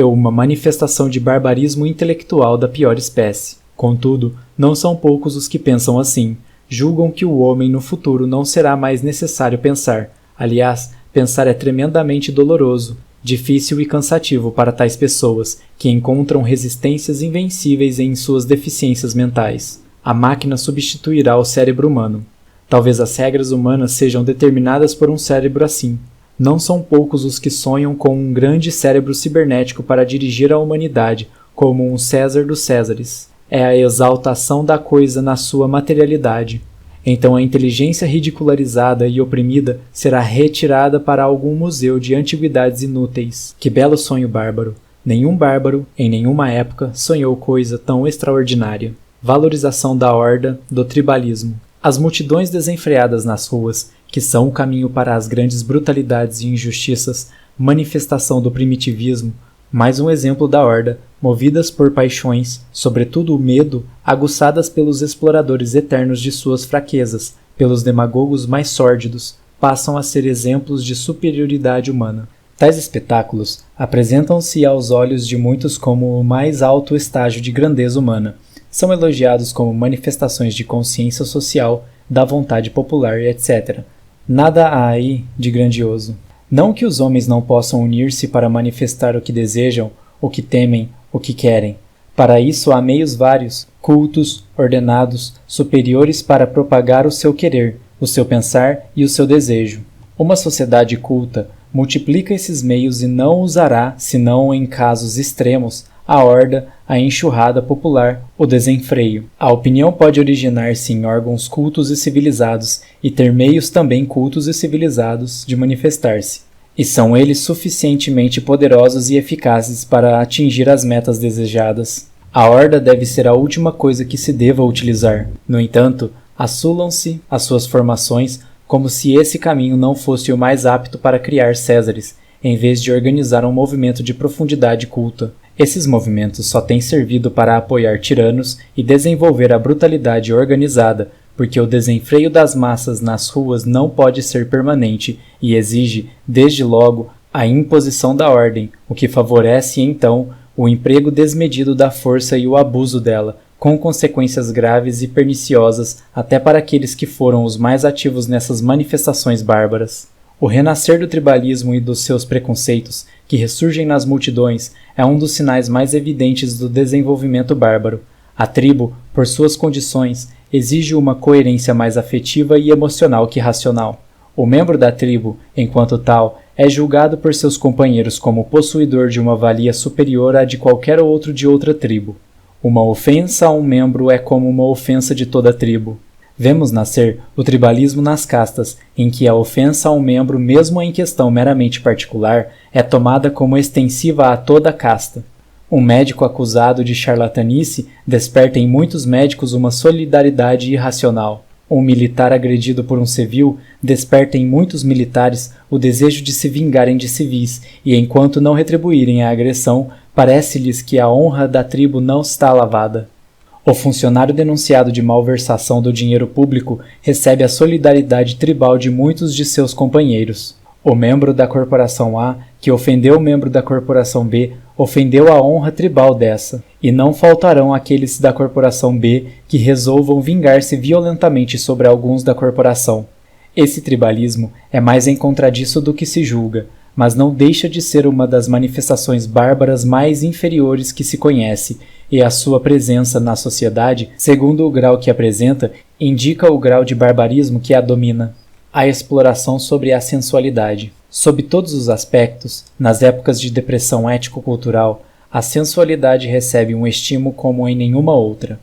é uma manifestação de barbarismo intelectual da pior espécie. Contudo, não são poucos os que pensam assim. Julgam que o homem no futuro não será mais necessário pensar. Aliás, pensar é tremendamente doloroso, difícil e cansativo para tais pessoas, que encontram resistências invencíveis em suas deficiências mentais. A máquina substituirá o cérebro humano. Talvez as regras humanas sejam determinadas por um cérebro assim. Não são poucos os que sonham com um grande cérebro cibernético para dirigir a humanidade, como um César dos Césares. É a exaltação da coisa na sua materialidade. Então a inteligência ridicularizada e oprimida será retirada para algum museu de antiguidades inúteis. Que belo sonho bárbaro! Nenhum bárbaro, em nenhuma época, sonhou coisa tão extraordinária. Valorização da horda, do tribalismo. As multidões desenfreadas nas ruas, que são o caminho para as grandes brutalidades e injustiças, manifestação do primitivismo, mais um exemplo da horda, movidas por paixões, sobretudo o medo, aguçadas pelos exploradores eternos de suas fraquezas, pelos demagogos mais sórdidos, passam a ser exemplos de superioridade humana. Tais espetáculos apresentam-se aos olhos de muitos como o mais alto estágio de grandeza humana. São elogiados como manifestações de consciência social, da vontade popular, etc. Nada há aí de grandioso. Não que os homens não possam unir-se para manifestar o que desejam, o que temem, o que querem. Para isso há meios vários, cultos, ordenados, superiores para propagar o seu querer, o seu pensar e o seu desejo. Uma sociedade culta multiplica esses meios e não usará, senão em casos extremos, a horda, a enxurrada popular, o desenfreio. A opinião pode originar-se em órgãos cultos e civilizados, e ter meios também cultos e civilizados de manifestar-se. E são eles suficientemente poderosos e eficazes para atingir as metas desejadas. A horda deve ser a última coisa que se deva utilizar. No entanto, assulam-se as suas formações como se esse caminho não fosse o mais apto para criar Césares, em vez de organizar um movimento de profundidade culta. Esses movimentos só têm servido para apoiar tiranos e desenvolver a brutalidade organizada, porque o desenfreio das massas nas ruas não pode ser permanente e exige, desde logo, a imposição da ordem, o que favorece, então, o emprego desmedido da força e o abuso dela, com consequências graves e perniciosas até para aqueles que foram os mais ativos nessas manifestações bárbaras. O renascer do tribalismo e dos seus preconceitos, que ressurgem nas multidões, é um dos sinais mais evidentes do desenvolvimento bárbaro. A tribo, por suas condições, exige uma coerência mais afetiva e emocional que racional. O membro da tribo, enquanto tal, é julgado por seus companheiros como possuidor de uma valia superior à de qualquer outro de outra tribo. Uma ofensa a um membro é como uma ofensa de toda a tribo. Vemos nascer o tribalismo nas castas, em que a ofensa a um membro, mesmo em questão meramente particular, é tomada como extensiva a toda a casta. Um médico acusado de charlatanice desperta em muitos médicos uma solidariedade irracional. Um militar agredido por um civil desperta em muitos militares o desejo de se vingarem de civis, e enquanto não retribuírem a agressão, parece-lhes que a honra da tribo não está lavada. O funcionário denunciado de malversação do dinheiro público recebe a solidariedade tribal de muitos de seus companheiros. O membro da corporação A, que ofendeu o membro da corporação B, ofendeu a honra tribal dessa, e não faltarão aqueles da corporação B que resolvam vingar-se violentamente sobre alguns da corporação. Esse tribalismo é mais em contradiço do que se julga, mas não deixa de ser uma das manifestações bárbaras mais inferiores que se conhece, e a sua presença na sociedade, segundo o grau que apresenta, indica o grau de barbarismo que a domina. A exploração sobre a sensualidade. Sob todos os aspectos, nas épocas de depressão ético-cultural, a sensualidade recebe um estímulo como em nenhuma outra.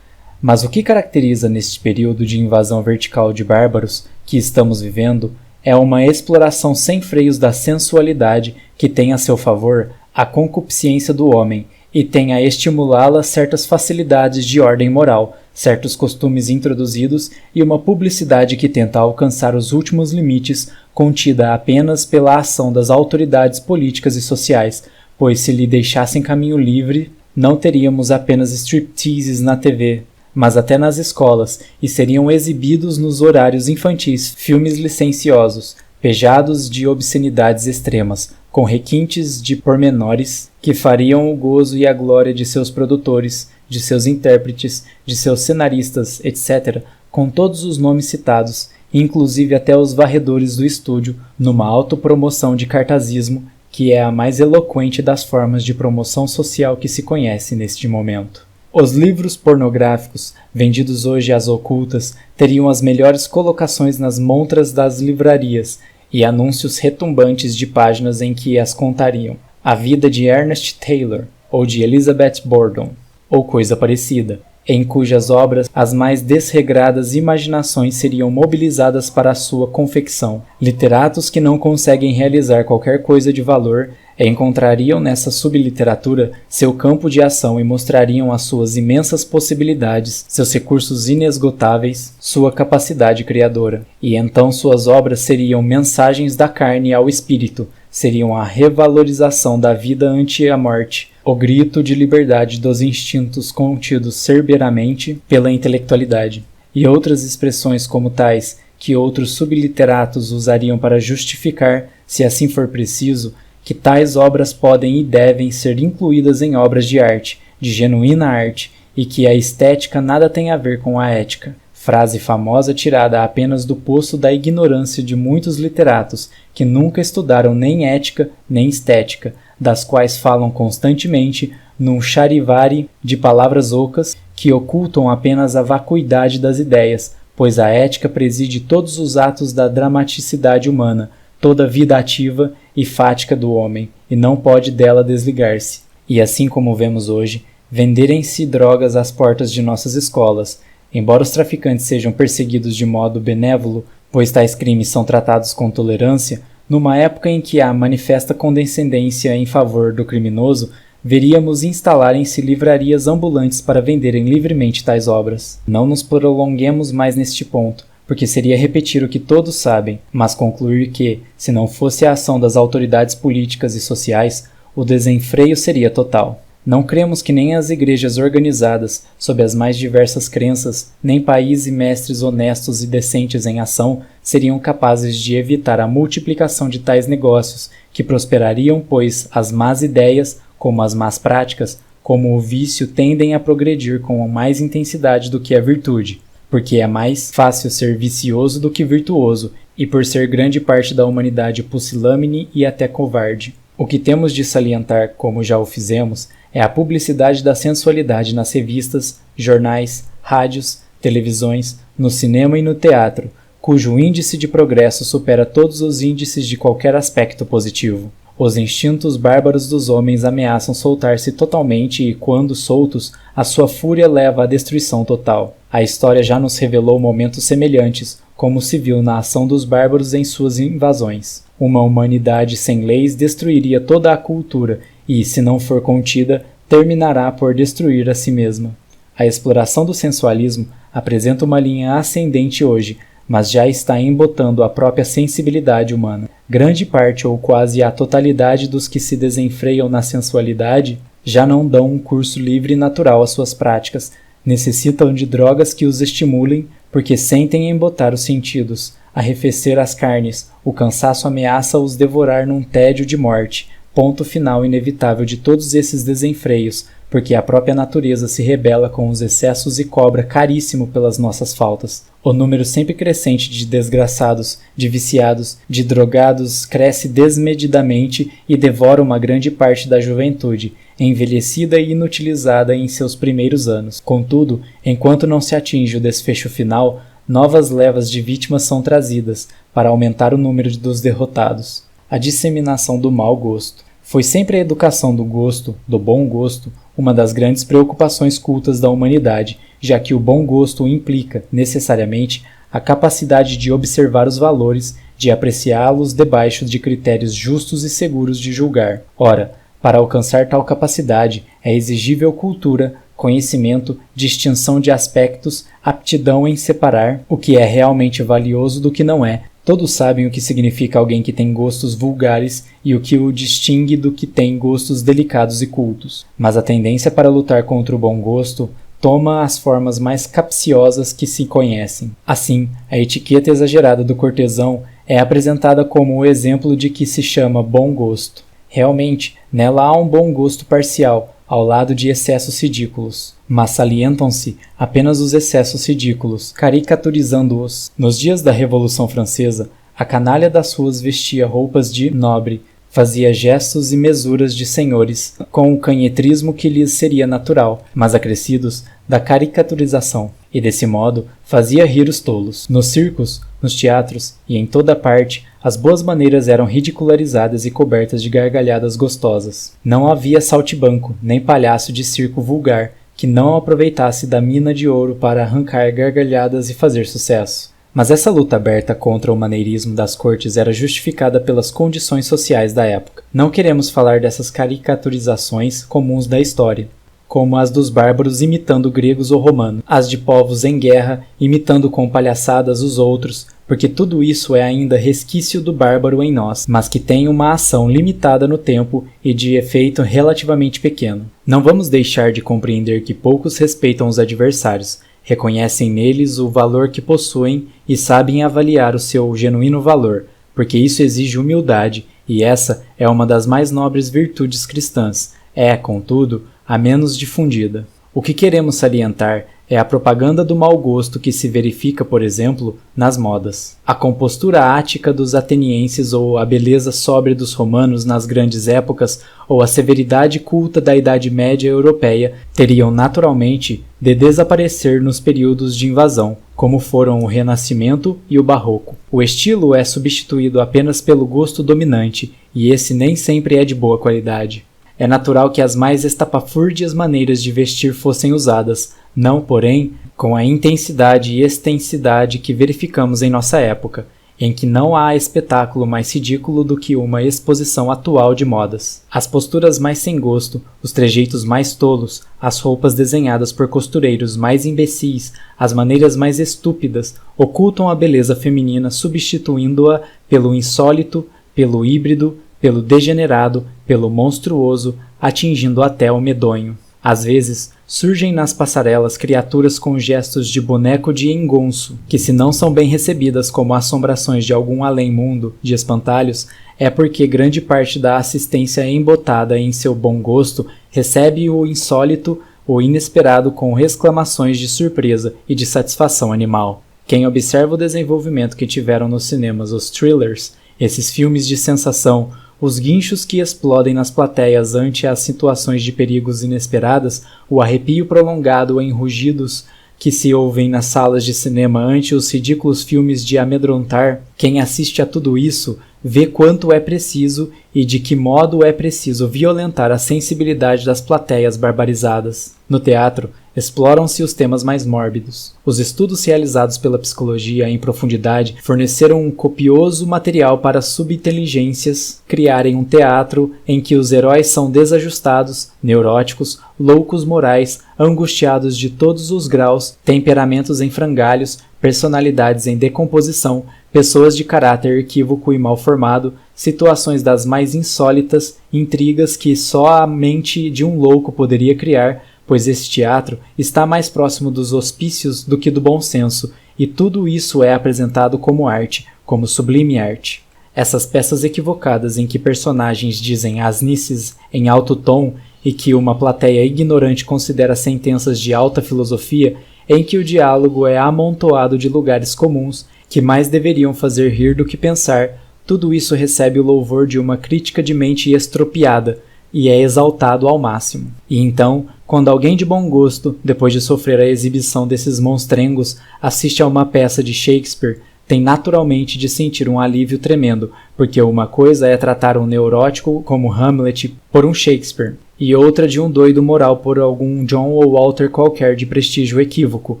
Mas o que caracteriza neste período de invasão vertical de bárbaros que estamos vivendo é uma exploração sem freios da sensualidade que tem a seu favor a concupiscência do homem e tem a estimulá-la certas facilidades de ordem moral, certos costumes introduzidos e uma publicidade que tenta alcançar os últimos limites contida apenas pela ação das autoridades políticas e sociais, pois se lhe deixassem caminho livre, não teríamos apenas stripteases na TV, mas até nas escolas, e seriam exibidos nos horários infantis filmes licenciosos, pejados de obscenidades extremas, com requintes de pormenores que fariam o gozo e a glória de seus produtores, de seus intérpretes, de seus cenaristas, etc., com todos os nomes citados, inclusive até os varredores do estúdio, numa autopromoção de cartazismo, que é a mais eloquente das formas de promoção social que se conhece neste momento. Os livros pornográficos, vendidos hoje às ocultas, teriam as melhores colocações nas montras das livrarias e anúncios retumbantes de páginas em que as contariam. A vida de Ernest Taylor, ou de Elizabeth Borden, ou coisa parecida, em cujas obras as mais desregradas imaginações seriam mobilizadas para a sua confecção. Literatos que não conseguem realizar qualquer coisa de valor encontrariam nessa subliteratura seu campo de ação e mostrariam as suas imensas possibilidades, seus recursos inesgotáveis, sua capacidade criadora. E então suas obras seriam mensagens da carne ao espírito, seriam a revalorização da vida ante a morte, o grito de liberdade dos instintos contidos cerbeiramente pela intelectualidade, e outras expressões como tais, que outros subliteratos usariam para justificar, se assim for preciso, que tais obras podem e devem ser incluídas em obras de arte, de genuína arte, e que a estética nada tem a ver com a ética. Frase famosa tirada apenas do poço da ignorância de muitos literatos que nunca estudaram nem ética nem estética, das quais falam constantemente num charivari de palavras ocas que ocultam apenas a vacuidade das ideias, pois a ética preside todos os atos da dramaticidade humana, toda a vida ativa e fática do homem, e não pode dela desligar-se. E assim como vemos hoje, venderem-se drogas às portas de nossas escolas. Embora os traficantes sejam perseguidos de modo benévolo, pois tais crimes são tratados com tolerância, numa época em que há manifesta condescendência em favor do criminoso, veríamos instalarem-se livrarias ambulantes para venderem livremente tais obras. Não nos prolonguemos mais neste ponto, porque seria repetir o que todos sabem, mas concluir que, se não fosse a ação das autoridades políticas e sociais, o desenfreio seria total. Não cremos que nem as igrejas organizadas, sob as mais diversas crenças, nem países e mestres honestos e decentes em ação, seriam capazes de evitar a multiplicação de tais negócios, que prosperariam, pois as más ideias, como as más práticas, como o vício, tendem a progredir com mais intensidade do que a virtude, porque é mais fácil ser vicioso do que virtuoso, e por ser grande parte da humanidade pusilânime e até covarde. O que temos de salientar, como já o fizemos, é a publicidade da sensualidade nas revistas, jornais, rádios, televisões, no cinema e no teatro, cujo índice de progresso supera todos os índices de qualquer aspecto positivo. Os instintos bárbaros dos homens ameaçam soltar-se totalmente e, quando soltos, a sua fúria leva à destruição total. A história já nos revelou momentos semelhantes, como se viu na ação dos bárbaros em suas invasões. Uma humanidade sem leis destruiria toda a cultura e, se não for contida, terminará por destruir a si mesma. A exploração do sensualismo apresenta uma linha ascendente hoje, mas já está embotando a própria sensibilidade humana. Grande parte ou quase a totalidade dos que se desenfreiam na sensualidade já não dão um curso livre e natural às suas práticas, necessitam de drogas que os estimulem porque sentem embotar os sentidos, arrefecer as carnes, o cansaço ameaça os devorar num tédio de morte, ponto final inevitável de todos esses desenfreios, porque a própria natureza se rebela com os excessos e cobra caríssimo pelas nossas faltas. O número sempre crescente de desgraçados, de viciados, de drogados cresce desmedidamente e devora uma grande parte da juventude, envelhecida e inutilizada em seus primeiros anos. Contudo, enquanto não se atinge o desfecho final, novas levas de vítimas são trazidas, para aumentar o número dos derrotados. A disseminação do mau gosto. Foi sempre a educação do gosto, do bom gosto, uma das grandes preocupações cultas da humanidade, já que o bom gosto implica, necessariamente, a capacidade de observar os valores, de apreciá-los debaixo de critérios justos e seguros de julgar. Ora, para alcançar tal capacidade, é exigível cultura, conhecimento, distinção de aspectos, aptidão em separar o que é realmente valioso do que não é. Todos sabem o que significa alguém que tem gostos vulgares e o que o distingue do que tem gostos delicados e cultos. Mas a tendência para lutar contra o bom gosto toma as formas mais capciosas que se conhecem. Assim, a etiqueta exagerada do cortesão é apresentada como o exemplo de que se chama bom gosto. Realmente, nela há um bom gosto parcial, ao lado de excessos ridículos, mas salientam-se apenas os excessos ridículos, caricaturizando-os. Nos dias da Revolução Francesa, a canalha das ruas vestia roupas de nobre, fazia gestos e mesuras de senhores com o canhetrismo que lhes seria natural, mas acrescidos da caricaturização, e desse modo fazia rir os tolos. Nos circos, nos teatros e em toda parte, as boas maneiras eram ridicularizadas e cobertas de gargalhadas gostosas. Não havia saltimbanco, nem palhaço de circo vulgar, que não aproveitasse da mina de ouro para arrancar gargalhadas e fazer sucesso. Mas essa luta aberta contra o maneirismo das cortes era justificada pelas condições sociais da época. Não queremos falar dessas caricaturizações comuns da história, como as dos bárbaros imitando gregos ou romanos, as de povos em guerra imitando com palhaçadas os outros, porque tudo isso é ainda resquício do bárbaro em nós, mas que tem uma ação limitada no tempo e de efeito relativamente pequeno. Não vamos deixar de compreender que poucos respeitam os adversários, reconhecem neles o valor que possuem e sabem avaliar o seu genuíno valor, porque isso exige humildade, e essa é uma das mais nobres virtudes cristãs. É, contudo, a menos difundida. O que queremos salientar é a propaganda do mau gosto que se verifica, por exemplo, nas modas. A compostura ática dos atenienses ou a beleza sóbria dos romanos nas grandes épocas ou a severidade culta da Idade Média europeia teriam naturalmente de desaparecer nos períodos de invasão, como foram o Renascimento e o Barroco. O estilo é substituído apenas pelo gosto dominante, e esse nem sempre é de boa qualidade. É natural que as mais estapafúrdias maneiras de vestir fossem usadas, não, porém, com a intensidade e extensidade que verificamos em nossa época, em que não há espetáculo mais ridículo do que uma exposição atual de modas. As posturas mais sem gosto, os trejeitos mais tolos, as roupas desenhadas por costureiros mais imbecis, as maneiras mais estúpidas, ocultam a beleza feminina substituindo-a pelo insólito, pelo híbrido, pelo degenerado, pelo monstruoso, atingindo até o medonho. Às vezes, surgem nas passarelas criaturas com gestos de boneco de engonço, que se não são bem recebidas como assombrações de algum além-mundo de espantalhos, é porque grande parte da assistência embotada em seu bom gosto recebe o insólito ou inesperado com exclamações de surpresa e de satisfação animal. Quem observa o desenvolvimento que tiveram nos cinemas os thrillers, esses filmes de sensação, os guinchos que explodem nas plateias ante as situações de perigos inesperadas, o arrepio prolongado em rugidos que se ouvem nas salas de cinema ante os ridículos filmes de amedrontar, quem assiste a tudo isso vê quanto é preciso e de que modo é preciso violentar a sensibilidade das plateias barbarizadas. No teatro, exploram-se os temas mais mórbidos. Os estudos realizados pela psicologia em profundidade forneceram um copioso material para subinteligências criarem um teatro em que os heróis são desajustados, neuróticos, loucos morais, angustiados de todos os graus, temperamentos em frangalhos, personalidades em decomposição, pessoas de caráter equívoco e mal formado, situações das mais insólitas, intrigas que só a mente de um louco poderia criar, pois esse teatro está mais próximo dos hospícios do que do bom senso, e tudo isso é apresentado como arte, como sublime arte. Essas peças equivocadas em que personagens dizem asnices em alto tom e que uma plateia ignorante considera sentenças de alta filosofia, em que o diálogo é amontoado de lugares comuns que mais deveriam fazer rir do que pensar, tudo isso recebe o louvor de uma crítica de mente estropiada, e é exaltado ao máximo. E então, quando alguém de bom gosto, depois de sofrer a exibição desses monstrengos, assiste a uma peça de Shakespeare, tem naturalmente de sentir um alívio tremendo, porque uma coisa é tratar um neurótico como Hamlet por um Shakespeare, e outra de um doido moral por algum John ou Walter qualquer de prestígio equívoco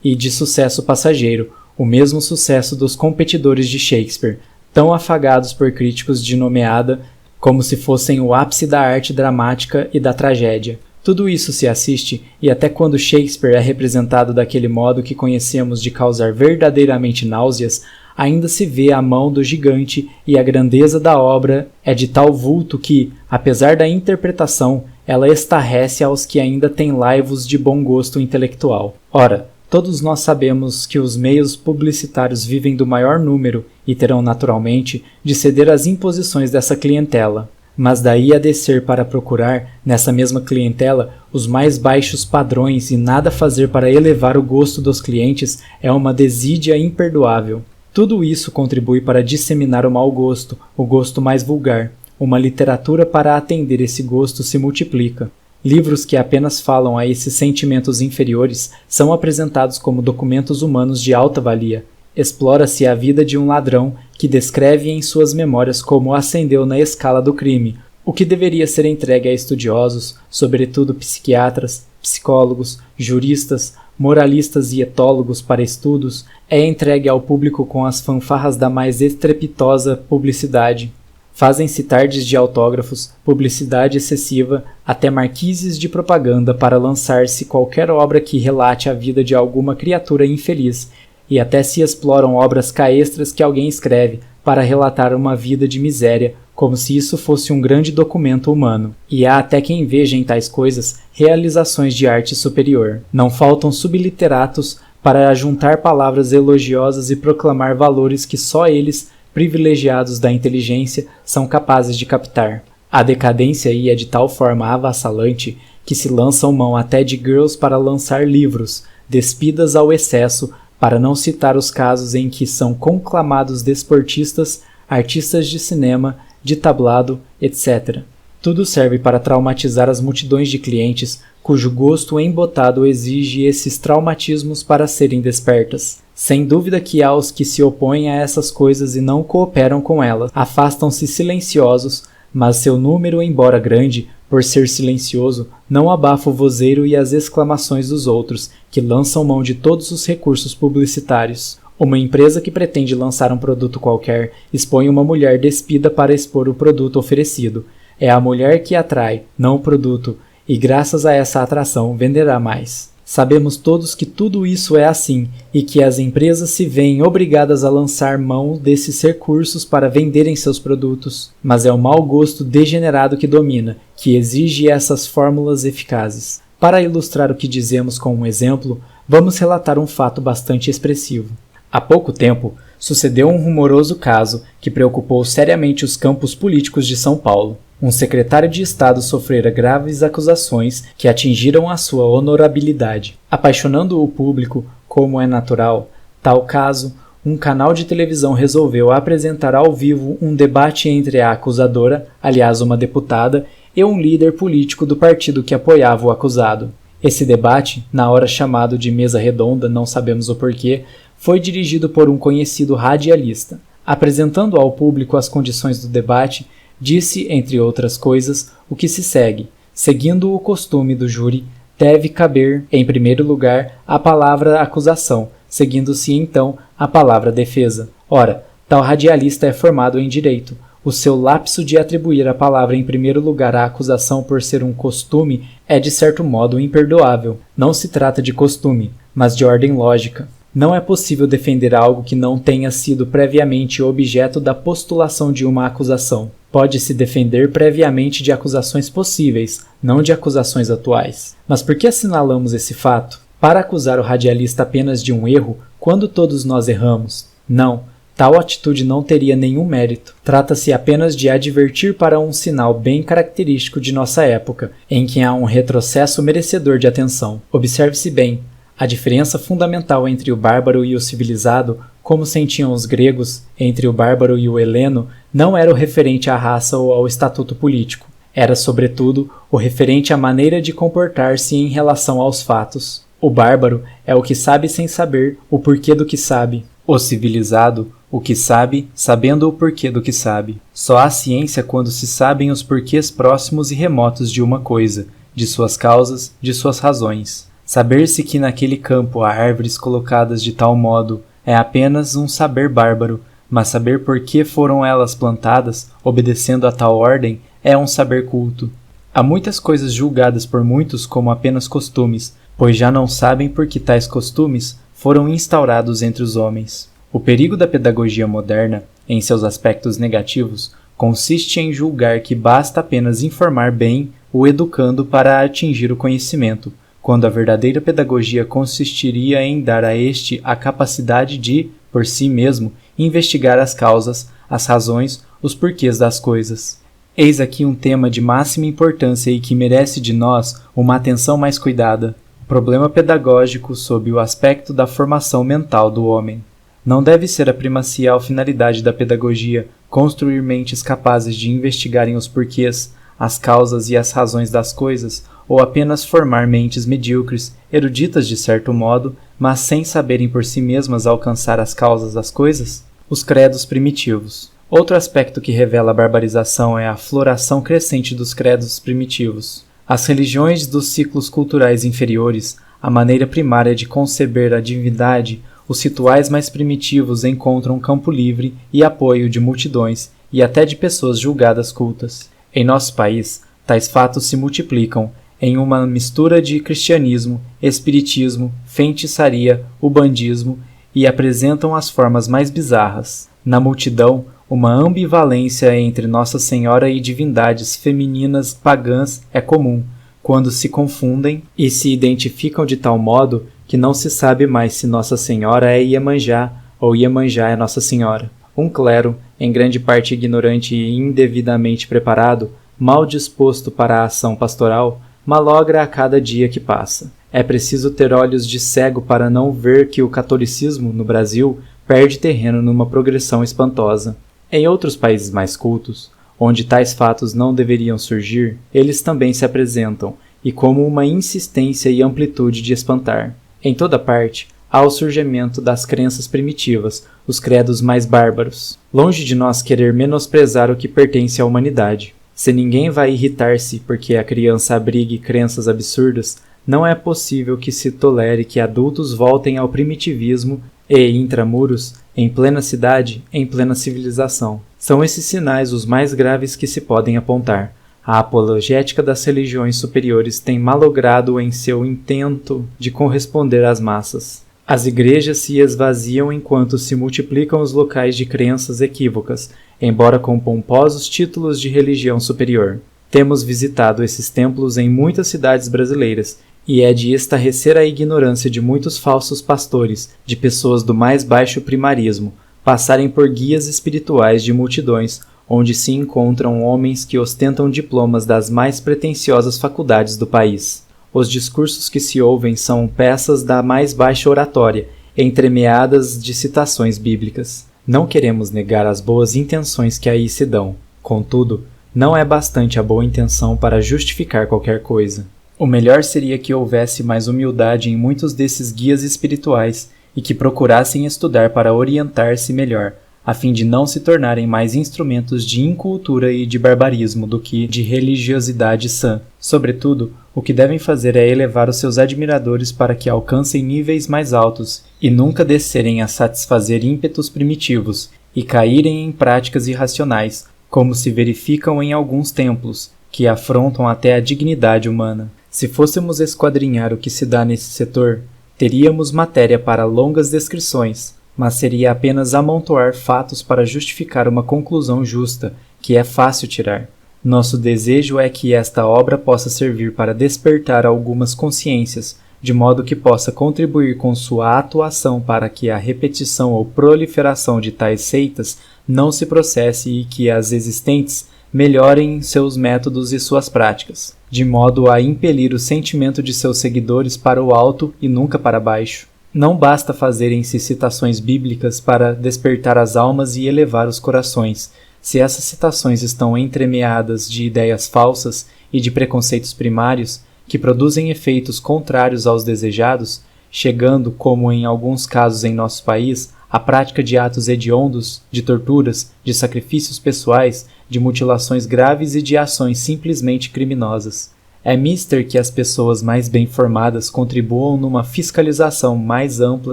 e de sucesso passageiro, o mesmo sucesso dos competidores de Shakespeare, tão afagados por críticos de nomeada como se fossem o ápice da arte dramática e da tragédia. Tudo isso se assiste, e até quando Shakespeare é representado daquele modo que conhecemos de causar verdadeiramente náuseas, ainda se vê a mão do gigante e a grandeza da obra é de tal vulto que, apesar da interpretação, ela estarrece aos que ainda têm laivos de bom gosto intelectual. Ora, todos nós sabemos que os meios publicitários vivem do maior número e terão naturalmente de ceder às imposições dessa clientela. Mas daí a descer para procurar, nessa mesma clientela, os mais baixos padrões e nada fazer para elevar o gosto dos clientes é uma desídia imperdoável. Tudo isso contribui para disseminar o mau gosto, o gosto mais vulgar, uma literatura para atender esse gosto se multiplica. Livros que apenas falam a esses sentimentos inferiores são apresentados como documentos humanos de alta valia. Explora-se a vida de um ladrão que descreve em suas memórias como ascendeu na escala do crime, o que deveria ser entregue a estudiosos, sobretudo psiquiatras, psicólogos, juristas, moralistas e etólogos para estudos, é entregue ao público com as fanfarras da mais estrepitosa publicidade. Fazem-se tardes de autógrafos, publicidade excessiva, até marquises de propaganda para lançar-se qualquer obra que relate a vida de alguma criatura infeliz, e até se exploram obras caestras que alguém escreve para relatar uma vida de miséria, como se isso fosse um grande documento humano. E há até quem veja em tais coisas realizações de arte superior. Não faltam subliteratos para ajuntar palavras elogiosas e proclamar valores que só eles, privilegiados da inteligência, são capazes de captar. A decadência aí é de tal forma avassalante que se lançam mão até de girls para lançar livros, despidas ao excesso, para não citar os casos em que são conclamados desportistas, artistas de cinema, de tablado, etc. Tudo serve para traumatizar as multidões de clientes, cujo gosto embotado exige esses traumatismos para serem despertas. Sem dúvida que há os que se opõem a essas coisas e não cooperam com elas, afastam-se silenciosos, mas seu número, embora grande, por ser silencioso, não abafa o vozeiro e as exclamações dos outros, que lançam mão de todos os recursos publicitários. Uma empresa que pretende lançar um produto qualquer expõe uma mulher despida para expor o produto oferecido. É a mulher que atrai, não o produto, e graças a essa atração venderá mais. Sabemos todos que tudo isso é assim e que as empresas se veem obrigadas a lançar mão desses recursos para venderem seus produtos, mas é o mau gosto degenerado que domina, que exige essas fórmulas eficazes. Para ilustrar o que dizemos com um exemplo, vamos relatar um fato bastante expressivo. Há pouco tempo, sucedeu um rumoroso caso que preocupou seriamente os campos políticos de São Paulo. Um secretário de Estado sofrera graves acusações que atingiram a sua honorabilidade. Apaixonando o público, como é natural, tal caso, um canal de televisão resolveu apresentar ao vivo um debate entre a acusadora, aliás uma deputada, e um líder político do partido que apoiava o acusado. Esse debate, na hora chamado de mesa redonda, não sabemos o porquê, foi dirigido por um conhecido radialista. Apresentando ao público as condições do debate, disse, entre outras coisas, o que se segue. Seguindo o costume do júri, deve caber, em primeiro lugar, a palavra acusação, seguindo-se então a palavra defesa. Ora, tal radialista é formado em direito. O seu lapso de atribuir a palavra em primeiro lugar à acusação por ser um costume é de certo modo imperdoável. Não se trata de costume, mas de ordem lógica. Não é possível defender algo que não tenha sido previamente objeto da postulação de uma acusação. Pode-se defender previamente de acusações possíveis, não de acusações atuais. Mas por que assinalamos esse fato? Para acusar o radialista apenas de um erro, quando todos nós erramos? Não, tal atitude não teria nenhum mérito. Trata-se apenas de advertir para um sinal bem característico de nossa época, em que há um retrocesso merecedor de atenção. Observe-se bem. A diferença fundamental entre o bárbaro e o civilizado, como sentiam os gregos, entre o bárbaro e o heleno, não era o referente à raça ou ao estatuto político. Era, sobretudo, o referente à maneira de comportar-se em relação aos fatos. O bárbaro é o que sabe sem saber o porquê do que sabe. O civilizado, o que sabe, sabendo o porquê do que sabe. Só há ciência quando se sabem os porquês próximos e remotos de uma coisa, de suas causas, de suas razões. Saber-se que naquele campo há árvores colocadas de tal modo é apenas um saber bárbaro, mas saber por que foram elas plantadas, obedecendo a tal ordem, é um saber culto. Há muitas coisas julgadas por muitos como apenas costumes, pois já não sabem por que tais costumes foram instaurados entre os homens. O perigo da pedagogia moderna, em seus aspectos negativos, consiste em julgar que basta apenas informar bem o educando para atingir o conhecimento, quando a verdadeira pedagogia consistiria em dar a este a capacidade de, por si mesmo, investigar as causas, as razões, os porquês das coisas. Eis aqui um tema de máxima importância e que merece de nós uma atenção mais cuidada: o problema pedagógico sob o aspecto da formação mental do homem. Não deve ser a primacial finalidade da pedagogia construir mentes capazes de investigarem os porquês, as causas e as razões das coisas, ou apenas formar mentes medíocres, eruditas de certo modo, mas sem saberem por si mesmas alcançar as causas das coisas? Os credos primitivos. Outro aspecto que revela a barbarização é a floração crescente dos credos primitivos. As religiões dos ciclos culturais inferiores, a maneira primária de conceber a divindade, os rituais mais primitivos encontram campo livre e apoio de multidões e até de pessoas julgadas cultas. Em nosso país, tais fatos se multiplicam em uma mistura de cristianismo, espiritismo, feitiçaria, ubandismo e apresentam as formas mais bizarras. Na multidão, uma ambivalência entre Nossa Senhora e divindades femininas pagãs é comum, quando se confundem e se identificam de tal modo que não se sabe mais se Nossa Senhora é Iemanjá ou Iemanjá é Nossa Senhora. Um clero, em grande parte ignorante e indevidamente preparado, mal disposto para a ação pastoral, malogra a cada dia que passa. É preciso ter olhos de cego para não ver que o catolicismo, no Brasil, perde terreno numa progressão espantosa. Em outros países mais cultos, onde tais fatos não deveriam surgir, eles também se apresentam, e como uma insistência e amplitude de espantar. Em toda parte, há o surgimento das crenças primitivas, os credos mais bárbaros. Longe de nós querer menosprezar o que pertence à humanidade. Se ninguém vai irritar-se porque a criança abrigue crenças absurdas, não é possível que se tolere que adultos voltem ao primitivismo e, intramuros, em plena cidade, em plena civilização. São esses sinais os mais graves que se podem apontar. A apologética das religiões superiores tem malogrado em seu intento de corresponder às massas. As igrejas se esvaziam enquanto se multiplicam os locais de crenças equívocas, embora com pomposos títulos de religião superior. Temos visitado esses templos em muitas cidades brasileiras, e é de estarrecer a ignorância de muitos falsos pastores, de pessoas do mais baixo primarismo, passarem por guias espirituais de multidões, onde se encontram homens que ostentam diplomas das mais pretensiosas faculdades do país. Os discursos que se ouvem são peças da mais baixa oratória, entremeadas de citações bíblicas. Não queremos negar as boas intenções que aí se dão. Contudo, não é bastante a boa intenção para justificar qualquer coisa. O melhor seria que houvesse mais humildade em muitos desses guias espirituais e que procurassem estudar para orientar-se melhor, a fim de não se tornarem mais instrumentos de incultura e de barbarismo do que de religiosidade sã. Sobretudo, o que devem fazer é elevar os seus admiradores para que alcancem níveis mais altos e nunca descerem a satisfazer ímpetos primitivos e caírem em práticas irracionais, como se verificam em alguns templos, que afrontam até a dignidade humana. Se fôssemos esquadrinhar o que se dá nesse setor, teríamos matéria para longas descrições, mas seria apenas amontoar fatos para justificar uma conclusão justa, que é fácil tirar. Nosso desejo é que esta obra possa servir para despertar algumas consciências, de modo que possa contribuir com sua atuação para que a repetição ou proliferação de tais seitas não se processe e que as existentes melhorem seus métodos e suas práticas, de modo a impelir o sentimento de seus seguidores para o alto e nunca para baixo. Não basta fazerem-se citações bíblicas para despertar as almas e elevar os corações. Se essas citações estão entremeadas de ideias falsas e de preconceitos primários, que produzem efeitos contrários aos desejados, chegando, como em alguns casos em nosso país, à prática de atos hediondos, de torturas, de sacrifícios pessoais, de mutilações graves e de ações simplesmente criminosas. É mister que as pessoas mais bem formadas contribuam numa fiscalização mais ampla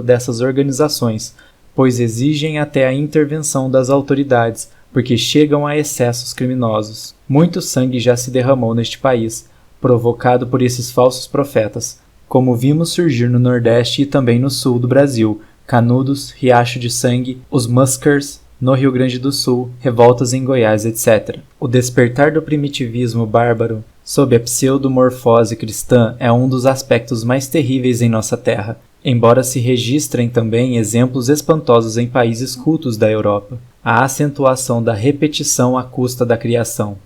dessas organizações, pois exigem até a intervenção das autoridades, porque chegam a excessos criminosos. Muito sangue já se derramou neste país, provocado por esses falsos profetas, como vimos surgir no Nordeste e também no Sul do Brasil, Canudos, Riacho de Sangue, os Muskers, no Rio Grande do Sul, revoltas em Goiás, etc. O despertar do primitivismo bárbaro, sob a pseudomorfose cristã, é um dos aspectos mais terríveis em nossa terra, embora se registrem também exemplos espantosos em países cultos da Europa. A acentuação da repetição à custa da criação.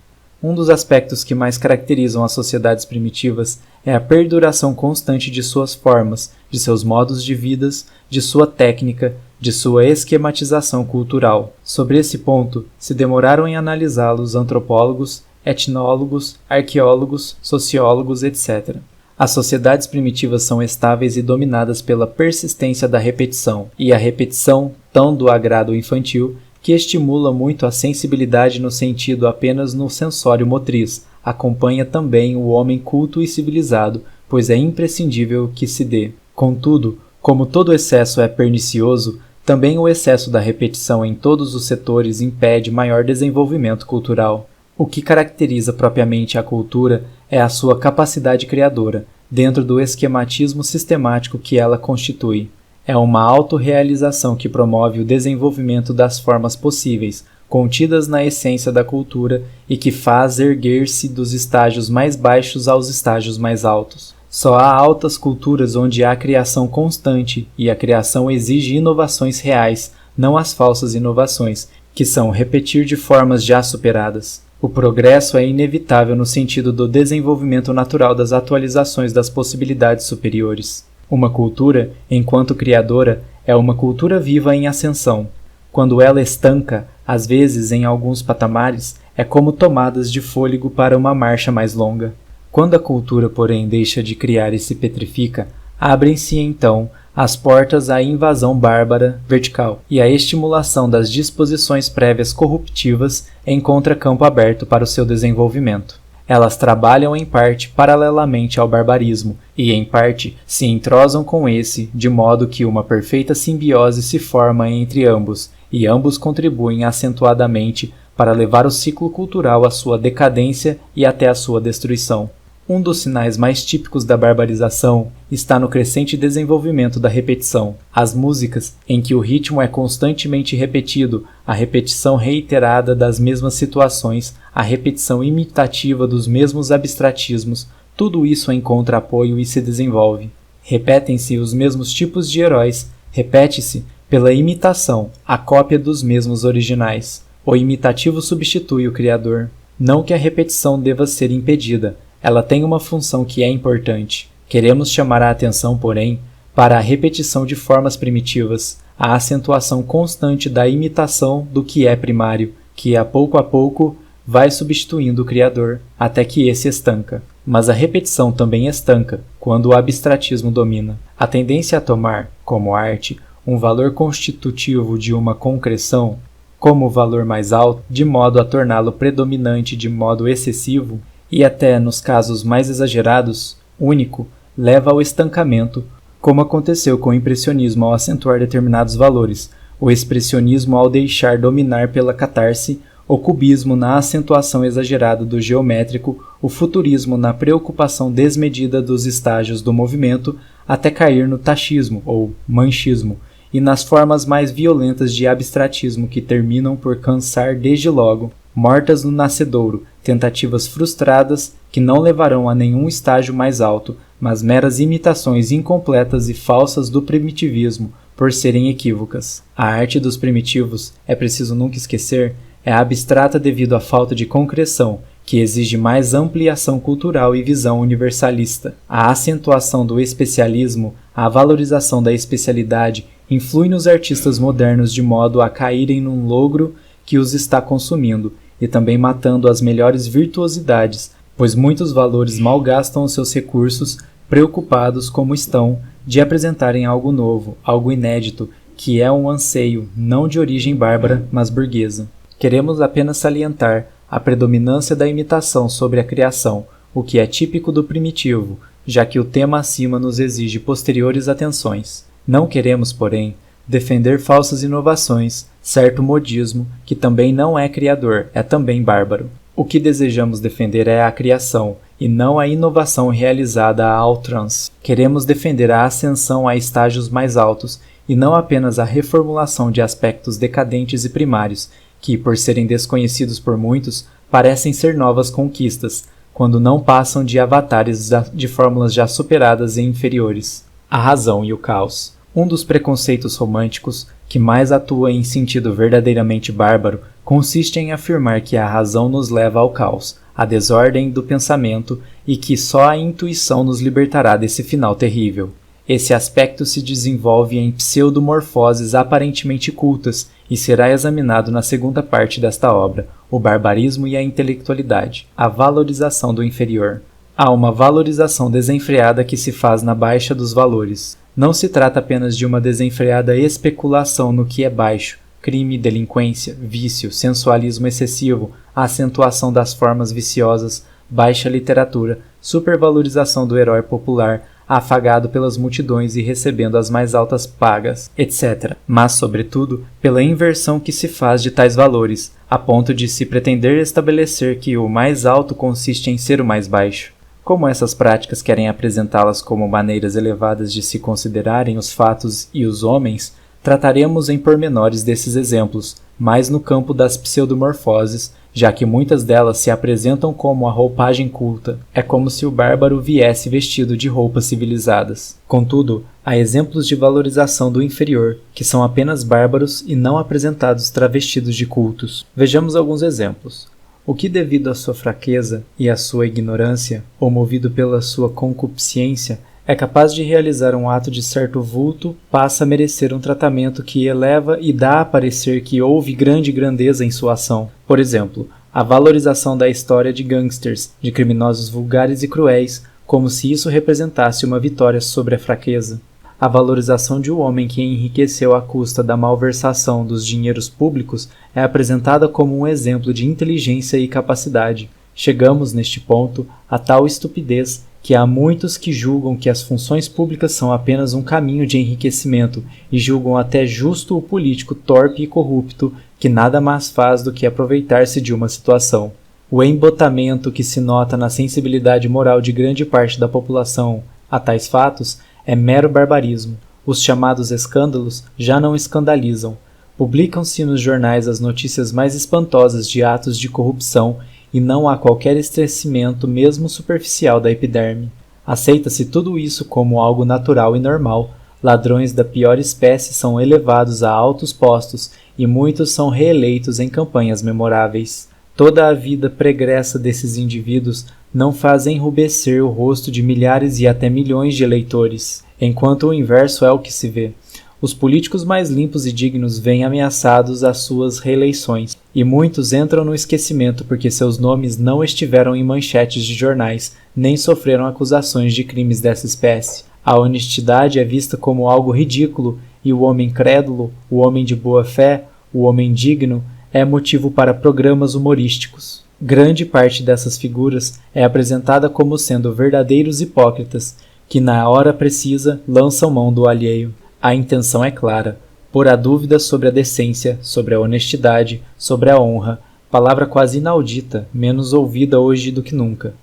Um dos aspectos que mais caracterizam as sociedades primitivas é a perduração constante de suas formas, de seus modos de vida, de sua técnica, de sua esquematização cultural. Sobre esse ponto, se demoraram em analisá-los antropólogos, etnólogos, arqueólogos, sociólogos, etc. As sociedades primitivas são estáveis e dominadas pela persistência da repetição, e a repetição, tão do agrado infantil, que estimula muito a sensibilidade no sentido apenas no sensório motriz, acompanha também o homem culto e civilizado, pois é imprescindível que se dê. Contudo, como todo excesso é pernicioso, também o excesso da repetição em todos os setores impede maior desenvolvimento cultural. O que caracteriza propriamente a cultura é a sua capacidade criadora, dentro do esquematismo sistemático que ela constitui. É uma autorrealização que promove o desenvolvimento das formas possíveis, contidas na essência da cultura e que faz erguer-se dos estágios mais baixos aos estágios mais altos. Só há altas culturas onde há criação constante, e a criação exige inovações reais, não as falsas inovações, que são repetir de formas já superadas. O progresso é inevitável no sentido do desenvolvimento natural das atualizações das possibilidades superiores. Uma cultura, enquanto criadora, é uma cultura viva em ascensão. Quando ela estanca, às vezes em alguns patamares, é como tomadas de fôlego para uma marcha mais longa. Quando a cultura, porém, deixa de criar e se petrifica, abrem-se então as portas à invasão bárbara vertical, e a estimulação das disposições prévias corruptivas encontra campo aberto para o seu desenvolvimento. Elas trabalham em parte paralelamente ao barbarismo e, em parte, se entrosam com esse, de modo que uma perfeita simbiose se forma entre ambos, e ambos contribuem acentuadamente para levar o ciclo cultural à sua decadência e até à sua destruição. Um dos sinais mais típicos da barbarização está no crescente desenvolvimento da repetição. As músicas, em que o ritmo é constantemente repetido, a repetição reiterada das mesmas situações, a repetição imitativa dos mesmos abstratismos, tudo isso encontra apoio e se desenvolve. Repetem-se os mesmos tipos de heróis, repete-se, pela imitação, a cópia dos mesmos originais. O imitativo substitui o criador. Não que a repetição deva ser impedida, ela tem uma função que é importante. Queremos chamar a atenção, porém, para a repetição de formas primitivas, a acentuação constante da imitação do que é primário, que a pouco vai substituindo o criador, até que esse estanca. Mas a repetição também estanca, quando o abstratismo domina. A tendência a tomar, como arte, um valor constitutivo de uma concreção, como o valor mais alto, de modo a torná-lo predominante de modo excessivo, e até, nos casos mais exagerados, único, leva ao estancamento, como aconteceu com o impressionismo ao acentuar determinados valores, o expressionismo ao deixar dominar pela catarse, o cubismo na acentuação exagerada do geométrico, o futurismo na preocupação desmedida dos estágios do movimento, até cair no tachismo ou manchismo, e nas formas mais violentas de abstratismo que terminam por cansar desde logo, mortas no nascedouro, tentativas frustradas que não levarão a nenhum estágio mais alto, mas meras imitações incompletas e falsas do primitivismo, por serem equívocas. A arte dos primitivos, é preciso nunca esquecer, é abstrata devido à falta de concreção, que exige mais ampliação cultural e visão universalista. A acentuação do especialismo, a valorização da especialidade, influi nos artistas modernos de modo a caírem num logro que os está consumindo, e também matando as melhores virtuosidades, pois muitos valores malgastam os seus recursos, preocupados como estão de apresentarem algo novo, algo inédito, que é um anseio não de origem bárbara, mas burguesa. Queremos apenas salientar a predominância da imitação sobre a criação, o que é típico do primitivo, já que o tema acima nos exige posteriores atenções. Não queremos, porém, defender falsas inovações, certo modismo, que também não é criador, é também bárbaro. O que desejamos defender é a criação, e não a inovação realizada à outrance. Queremos defender a ascensão a estágios mais altos, e não apenas a reformulação de aspectos decadentes e primários, que, por serem desconhecidos por muitos, parecem ser novas conquistas, quando não passam de avatares de fórmulas já superadas e inferiores. A razão e o caos. Um dos preconceitos românticos, que mais atua em sentido verdadeiramente bárbaro, consiste em afirmar que a razão nos leva ao caos, à desordem do pensamento, e que só a intuição nos libertará desse final terrível. Esse aspecto se desenvolve em pseudomorfoses aparentemente cultas e será examinado na segunda parte desta obra, o barbarismo e a intelectualidade, a valorização do inferior. Há uma valorização desenfreada que se faz na baixa dos valores. Não se trata apenas de uma desenfreada especulação no que é baixo, crime, delinquência, vício, sensualismo excessivo, a acentuação das formas viciosas, baixa literatura, supervalorização do herói popular, afagado pelas multidões e recebendo as mais altas pagas, etc. Mas, sobretudo, pela inversão que se faz de tais valores, a ponto de se pretender estabelecer que o mais alto consiste em ser o mais baixo. Como essas práticas querem apresentá-las como maneiras elevadas de se considerarem os fatos e os homens, trataremos em pormenores desses exemplos, mais no campo das pseudomorfoses, já que muitas delas se apresentam como a roupagem culta. É como se o bárbaro viesse vestido de roupas civilizadas. Contudo, há exemplos de valorização do inferior, que são apenas bárbaros e não apresentados travestidos de cultos. Vejamos alguns exemplos. O que, devido à sua fraqueza e à sua ignorância, ou movido pela sua concupiscência, é capaz de realizar um ato de certo vulto, passa a merecer um tratamento que eleva e dá a parecer que houve grande grandeza em sua ação. Por exemplo, a valorização da história de gangsters, de criminosos vulgares e cruéis, como se isso representasse uma vitória sobre a fraqueza. A valorização de um homem que enriqueceu à custa da malversação dos dinheiros públicos é apresentada como um exemplo de inteligência e capacidade. Chegamos, neste ponto, a tal estupidez que há muitos que julgam que as funções públicas são apenas um caminho de enriquecimento e julgam até justo o político torpe e corrupto que nada mais faz do que aproveitar-se de uma situação. O embotamento que se nota na sensibilidade moral de grande parte da população a tais fatos é mero barbarismo. Os chamados escândalos já não escandalizam. Publicam-se nos jornais as notícias mais espantosas de atos de corrupção e não há qualquer estremencimento mesmo superficial da epiderme. Aceita-se tudo isso como algo natural e normal. Ladrões da pior espécie são elevados a altos postos e muitos são reeleitos em campanhas memoráveis. Toda a vida pregressa desses indivíduos não faz enrubescer o rosto de milhares e até milhões de eleitores, enquanto o inverso é o que se vê. Os políticos mais limpos e dignos vêm ameaçados às suas reeleições, e muitos entram no esquecimento porque seus nomes não estiveram em manchetes de jornais, nem sofreram acusações de crimes dessa espécie. A honestidade é vista como algo ridículo, e o homem crédulo, o homem de boa fé, o homem digno, é motivo para programas humorísticos. Grande parte dessas figuras é apresentada como sendo verdadeiros hipócritas, que na hora precisa lançam mão do alheio. A intenção é clara, pôr a dúvida sobre a decência, sobre a honestidade, sobre a honra, palavra quase inaudita, menos ouvida hoje do que nunca.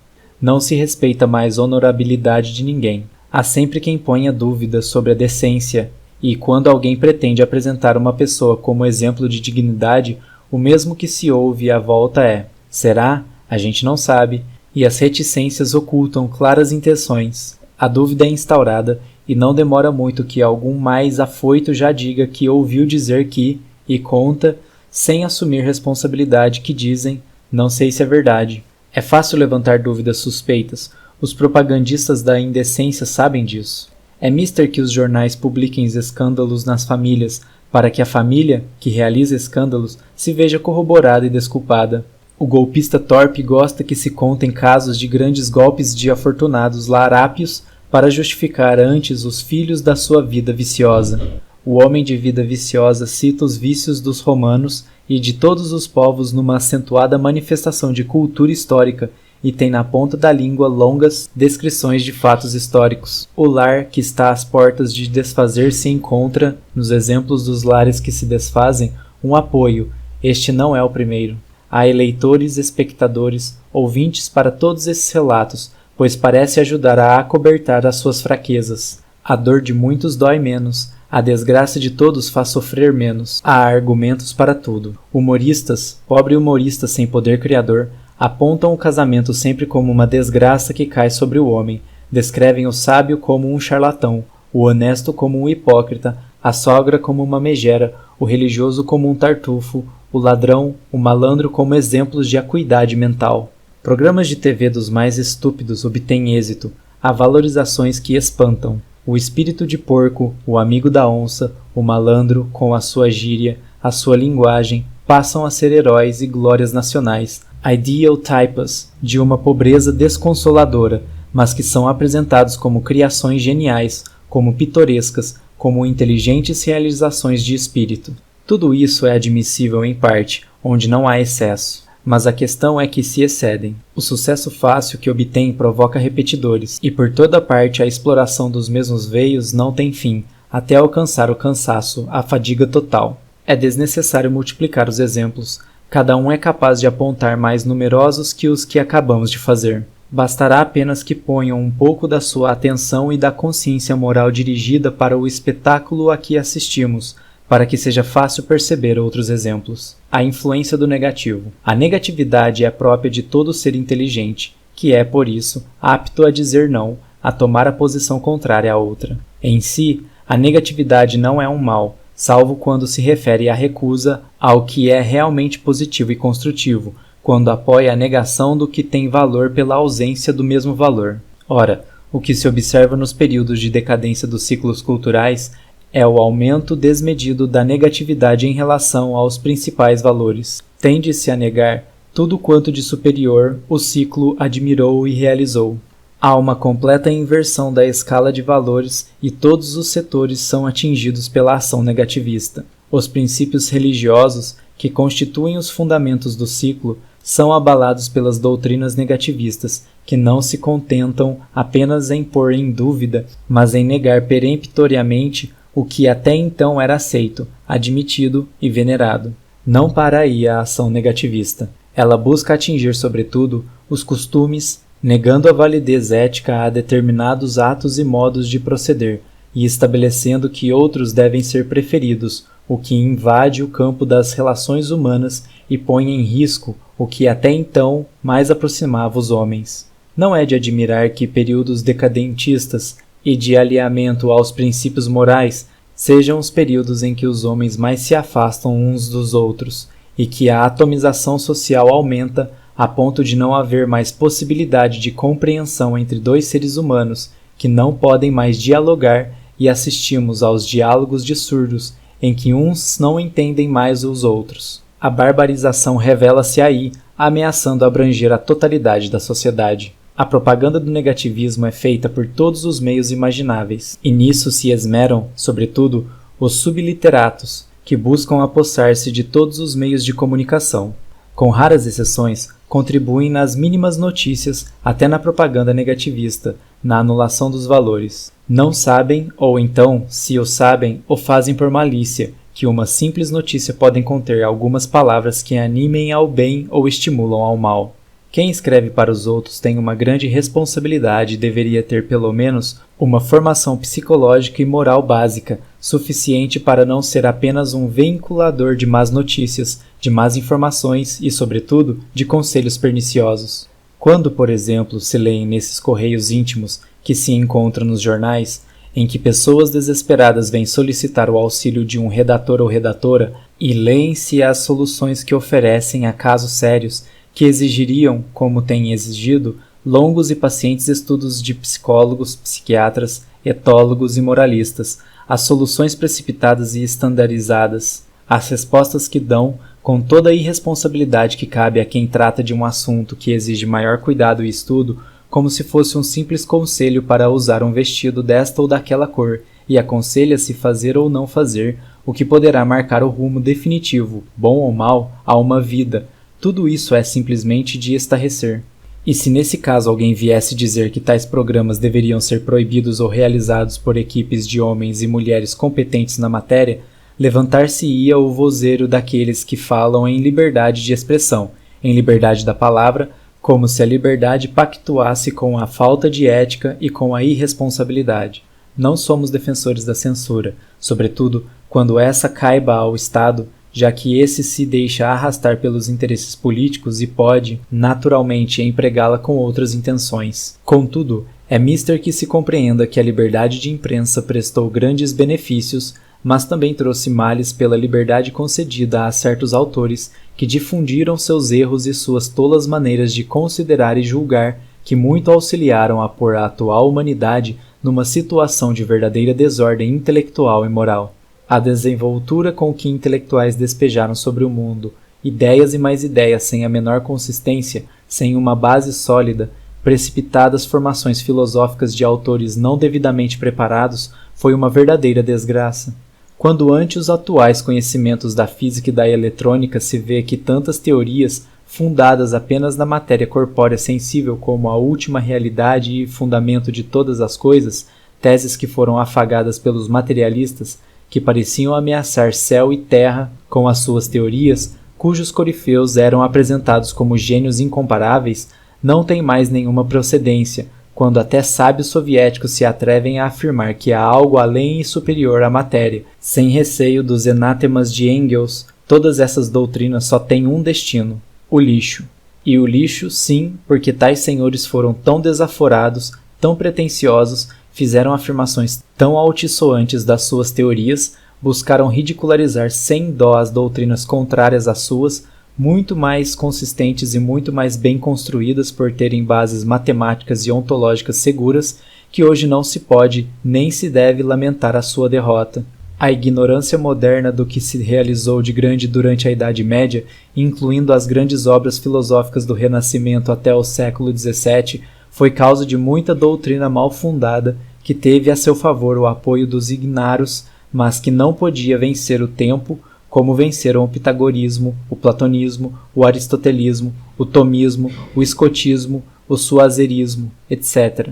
Não se respeita mais a honorabilidade de ninguém. Há sempre quem ponha dúvida sobre a decência, e quando alguém pretende apresentar uma pessoa como exemplo de dignidade, o mesmo que se ouve à volta é: será? A gente não sabe, e as reticências ocultam claras intenções. A dúvida é instaurada, e não demora muito que algum mais afoito já diga que ouviu dizer que, e conta, sem assumir responsabilidade, que dizem, não sei se é verdade. É fácil levantar dúvidas suspeitas, os propagandistas da indecência sabem disso. É mister que os jornais publiquem escândalos nas famílias, para que a família, que realiza escândalos, se veja corroborada e desculpada. O golpista torpe gosta que se contem casos de grandes golpes de afortunados larápios para justificar antes os filhos da sua vida viciosa. O homem de vida viciosa cita os vícios dos romanos e de todos os povos numa acentuada manifestação de cultura histórica e tem na ponta da língua longas descrições de fatos históricos. O lar que está às portas de desfazer-se encontra, nos exemplos dos lares que se desfazem, um apoio. Este não é o primeiro. Há eleitores, espectadores, ouvintes para todos esses relatos, pois parece ajudar a acobertar as suas fraquezas. A dor de muitos dói menos, a desgraça de todos faz sofrer menos. Há argumentos para tudo. Humoristas, pobre humorista sem poder criador, apontam o casamento sempre como uma desgraça que cai sobre o homem, descrevem o sábio como um charlatão, o honesto como um hipócrita, a sogra como uma megera, o religioso como um tartufo, o ladrão, o malandro como exemplos de acuidade mental. Programas de TV dos mais estúpidos obtêm êxito, há valorizações que espantam. O espírito de porco, o amigo da onça, o malandro, com a sua gíria, a sua linguagem, passam a ser heróis e glórias nacionais, ideal types, de uma pobreza desconsoladora, mas que são apresentados como criações geniais, como pitorescas, como inteligentes realizações de espírito. Tudo isso é admissível em parte, onde não há excesso. Mas a questão é que se excedem. O sucesso fácil que obtém provoca repetidores, e por toda parte a exploração dos mesmos veios não tem fim, até alcançar o cansaço, a fadiga total. É desnecessário multiplicar os exemplos. Cada um é capaz de apontar mais numerosos que os que acabamos de fazer. Bastará apenas que ponham um pouco da sua atenção e da consciência moral dirigida para o espetáculo a que assistimos, para que seja fácil perceber outros exemplos. A influência do negativo. A negatividade é própria de todo ser inteligente, que é, por isso, apto a dizer não, a tomar a posição contrária à outra. Em si, a negatividade não é um mal, salvo quando se refere à recusa ao que é realmente positivo e construtivo, quando apoia a negação do que tem valor pela ausência do mesmo valor. Ora, o que se observa nos períodos de decadência dos ciclos culturais é o aumento desmedido da negatividade em relação aos principais valores. Tende-se a negar tudo quanto de superior o ciclo admirou e realizou. Há uma completa inversão da escala de valores e todos os setores são atingidos pela ação negativista. Os princípios religiosos, que constituem os fundamentos do ciclo, são abalados pelas doutrinas negativistas, que não se contentam apenas em pôr em dúvida, mas em negar peremptoriamente o que até então era aceito, admitido e venerado. Não para aí a ação negativista. Ela busca atingir, sobretudo, os costumes, negando a validez ética a determinados atos e modos de proceder, e estabelecendo que outros devem ser preferidos, o que invade o campo das relações humanas e põe em risco o que até então mais aproximava os homens. Não é de admirar que períodos decadentistas e de alinhamento aos princípios morais sejam os períodos em que os homens mais se afastam uns dos outros e que a atomização social aumenta a ponto de não haver mais possibilidade de compreensão entre dois seres humanos que não podem mais dialogar e assistimos aos diálogos de surdos em que uns não entendem mais os outros. A barbarização revela-se aí, ameaçando abranger a totalidade da sociedade. A propaganda do negativismo é feita por todos os meios imagináveis, e nisso se esmeram, sobretudo, os subliteratos, que buscam apossar-se de todos os meios de comunicação. Com raras exceções, contribuem nas mínimas notícias, até na propaganda negativista, na anulação dos valores. Não sabem, ou então, se o sabem, o fazem por malícia, que uma simples notícia pode conter algumas palavras que animem ao bem ou estimulam ao mal. Quem escreve para os outros tem uma grande responsabilidade e deveria ter pelo menos uma formação psicológica e moral básica, suficiente para não ser apenas um veiculador de más notícias, de más informações e, sobretudo, de conselhos perniciosos. Quando, por exemplo, se leem nesses correios íntimos que se encontram nos jornais, em que pessoas desesperadas vêm solicitar o auxílio de um redator ou redatora e leem-se as soluções que oferecem a casos sérios, que exigiriam, como têm exigido, longos e pacientes estudos de psicólogos, psiquiatras, etólogos e moralistas, as soluções precipitadas e estandarizadas, as respostas que dão, com toda a irresponsabilidade que cabe a quem trata de um assunto que exige maior cuidado e estudo, como se fosse um simples conselho para usar um vestido desta ou daquela cor, e aconselha-se fazer ou não fazer, o que poderá marcar o rumo definitivo, bom ou mal, a uma vida. Tudo isso é simplesmente de estarrecer. E se nesse caso alguém viesse dizer que tais programas deveriam ser proibidos ou realizados por equipes de homens e mulheres competentes na matéria, levantar-se-ia o vozeiro daqueles que falam em liberdade de expressão, em liberdade da palavra, como se a liberdade pactuasse com a falta de ética e com a irresponsabilidade. Não somos defensores da censura, sobretudo quando essa caiba ao Estado, já que esse se deixa arrastar pelos interesses políticos e pode, naturalmente, empregá-la com outras intenções. Contudo, é mister que se compreenda que a liberdade de imprensa prestou grandes benefícios, mas também trouxe males pela liberdade concedida a certos autores que difundiram seus erros e suas tolas maneiras de considerar e julgar, que muito auxiliaram a pôr a atual humanidade numa situação de verdadeira desordem intelectual e moral. A desenvoltura com que intelectuais despejaram sobre o mundo, ideias e mais ideias sem a menor consistência, sem uma base sólida, precipitadas formações filosóficas de autores não devidamente preparados, foi uma verdadeira desgraça. Quando ante os atuais conhecimentos da física e da eletrônica se vê que tantas teorias, fundadas apenas na matéria corpórea sensível como a última realidade e fundamento de todas as coisas, teses que foram afagadas pelos materialistas, que pareciam ameaçar céu e terra com as suas teorias, cujos corifeus eram apresentados como gênios incomparáveis, não têm mais nenhuma procedência, quando até sábios soviéticos se atrevem a afirmar que há algo além e superior à matéria. Sem receio dos anátemas de Engels, todas essas doutrinas só têm um destino: o lixo. E o lixo, sim, porque tais senhores foram tão desaforados, tão pretensiosos, fizeram afirmações tão altissoantes das suas teorias, buscaram ridicularizar sem dó as doutrinas contrárias às suas, muito mais consistentes e muito mais bem construídas por terem bases matemáticas e ontológicas seguras, que hoje não se pode nem se deve lamentar a sua derrota. A ignorância moderna do que se realizou de grande durante a Idade Média, incluindo as grandes obras filosóficas do Renascimento até o século XVII, foi causa de muita doutrina mal fundada, que teve a seu favor o apoio dos ignaros, mas que não podia vencer o tempo, como venceram o pitagorismo, o platonismo, o aristotelismo, o tomismo, o escotismo, o suazerismo, etc.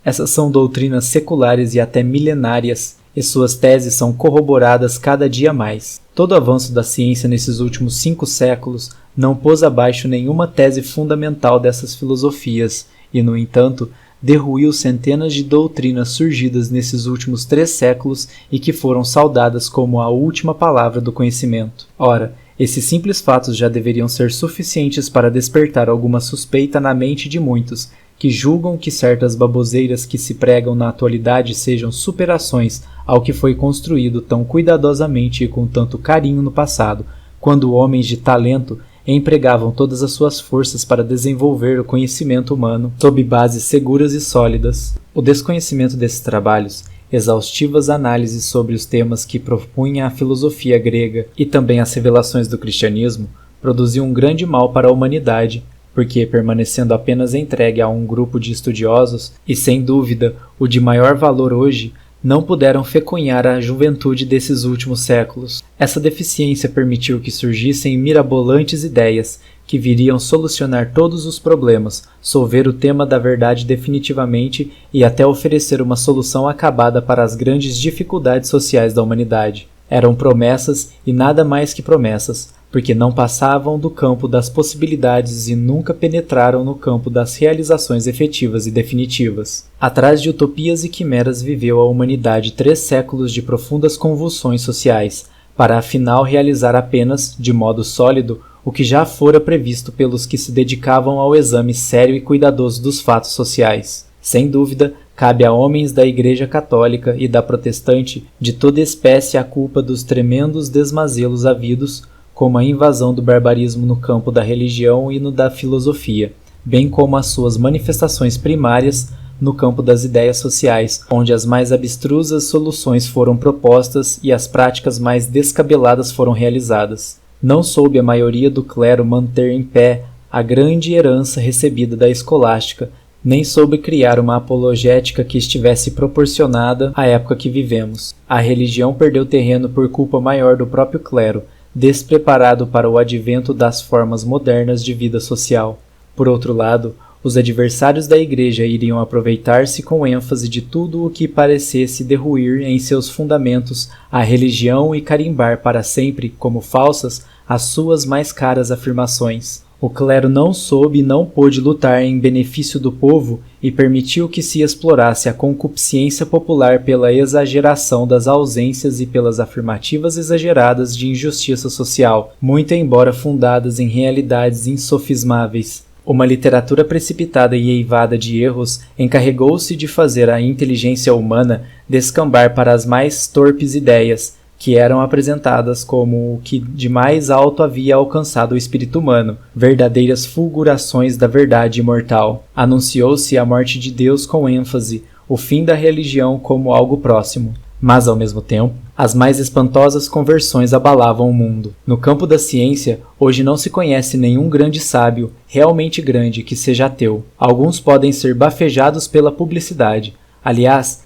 Essas são doutrinas seculares e até milenárias, e suas teses são corroboradas cada dia mais. Todo avanço da ciência nesses últimos 5 séculos não pôs abaixo nenhuma tese fundamental dessas filosofias, e, no entanto, derruiu centenas de doutrinas surgidas nesses últimos 3 séculos e que foram saudadas como a última palavra do conhecimento. Ora, esses simples fatos já deveriam ser suficientes para despertar alguma suspeita na mente de muitos, que julgam que certas baboseiras que se pregam na atualidade sejam superações ao que foi construído tão cuidadosamente e com tanto carinho no passado, quando homens de talento empregavam todas as suas forças para desenvolver o conhecimento humano sob bases seguras e sólidas. O desconhecimento desses trabalhos, exaustivas análises sobre os temas que propunha a filosofia grega e também as revelações do cristianismo, produziu um grande mal para a humanidade, porque, permanecendo apenas entregue a um grupo de estudiosos, e sem dúvida o de maior valor hoje, não puderam fecunhar a juventude desses últimos séculos. Essa deficiência permitiu que surgissem mirabolantes ideias que viriam solucionar todos os problemas, solver o tema da verdade definitivamente e até oferecer uma solução acabada para as grandes dificuldades sociais da humanidade. Eram promessas e nada mais que promessas, porque não passavam do campo das possibilidades e nunca penetraram no campo das realizações efetivas e definitivas. Atrás de utopias e quimeras viveu a humanidade 3 séculos de profundas convulsões sociais, para afinal realizar apenas, de modo sólido, o que já fora previsto pelos que se dedicavam ao exame sério e cuidadoso dos fatos sociais. Sem dúvida, cabe a homens da Igreja Católica e da Protestante de toda espécie a culpa dos tremendos desmazelos havidos, como a invasão do barbarismo no campo da religião e no da filosofia, bem como as suas manifestações primárias no campo das ideias sociais, onde as mais abstrusas soluções foram propostas e as práticas mais descabeladas foram realizadas. Não soube a maioria do clero manter em pé a grande herança recebida da escolástica, nem soube criar uma apologética que estivesse proporcionada à época que vivemos. A religião perdeu terreno por culpa maior do próprio clero, despreparado para o advento das formas modernas de vida social. Por outro lado, os adversários da Igreja iriam aproveitar-se com ênfase de tudo o que parecesse derruir em seus fundamentos a religião e carimbar para sempre, como falsas, as suas mais caras afirmações. O clero não soube e não pôde lutar em benefício do povo e permitiu que se explorasse a concupiscência popular pela exageração das ausências e pelas afirmativas exageradas de injustiça social, muito embora fundadas em realidades insofismáveis. Uma literatura precipitada e eivada de erros encarregou-se de fazer a inteligência humana descambar para as mais torpes ideias, que eram apresentadas como o que de mais alto havia alcançado o espírito humano, verdadeiras fulgurações da verdade imortal. Anunciou-se a morte de Deus com ênfase, o fim da religião como algo próximo. Mas, ao mesmo tempo, as mais espantosas conversões abalavam o mundo. No campo da ciência, hoje não se conhece nenhum grande sábio, realmente grande, que seja ateu. Alguns podem ser bafejados pela publicidade. Aliás,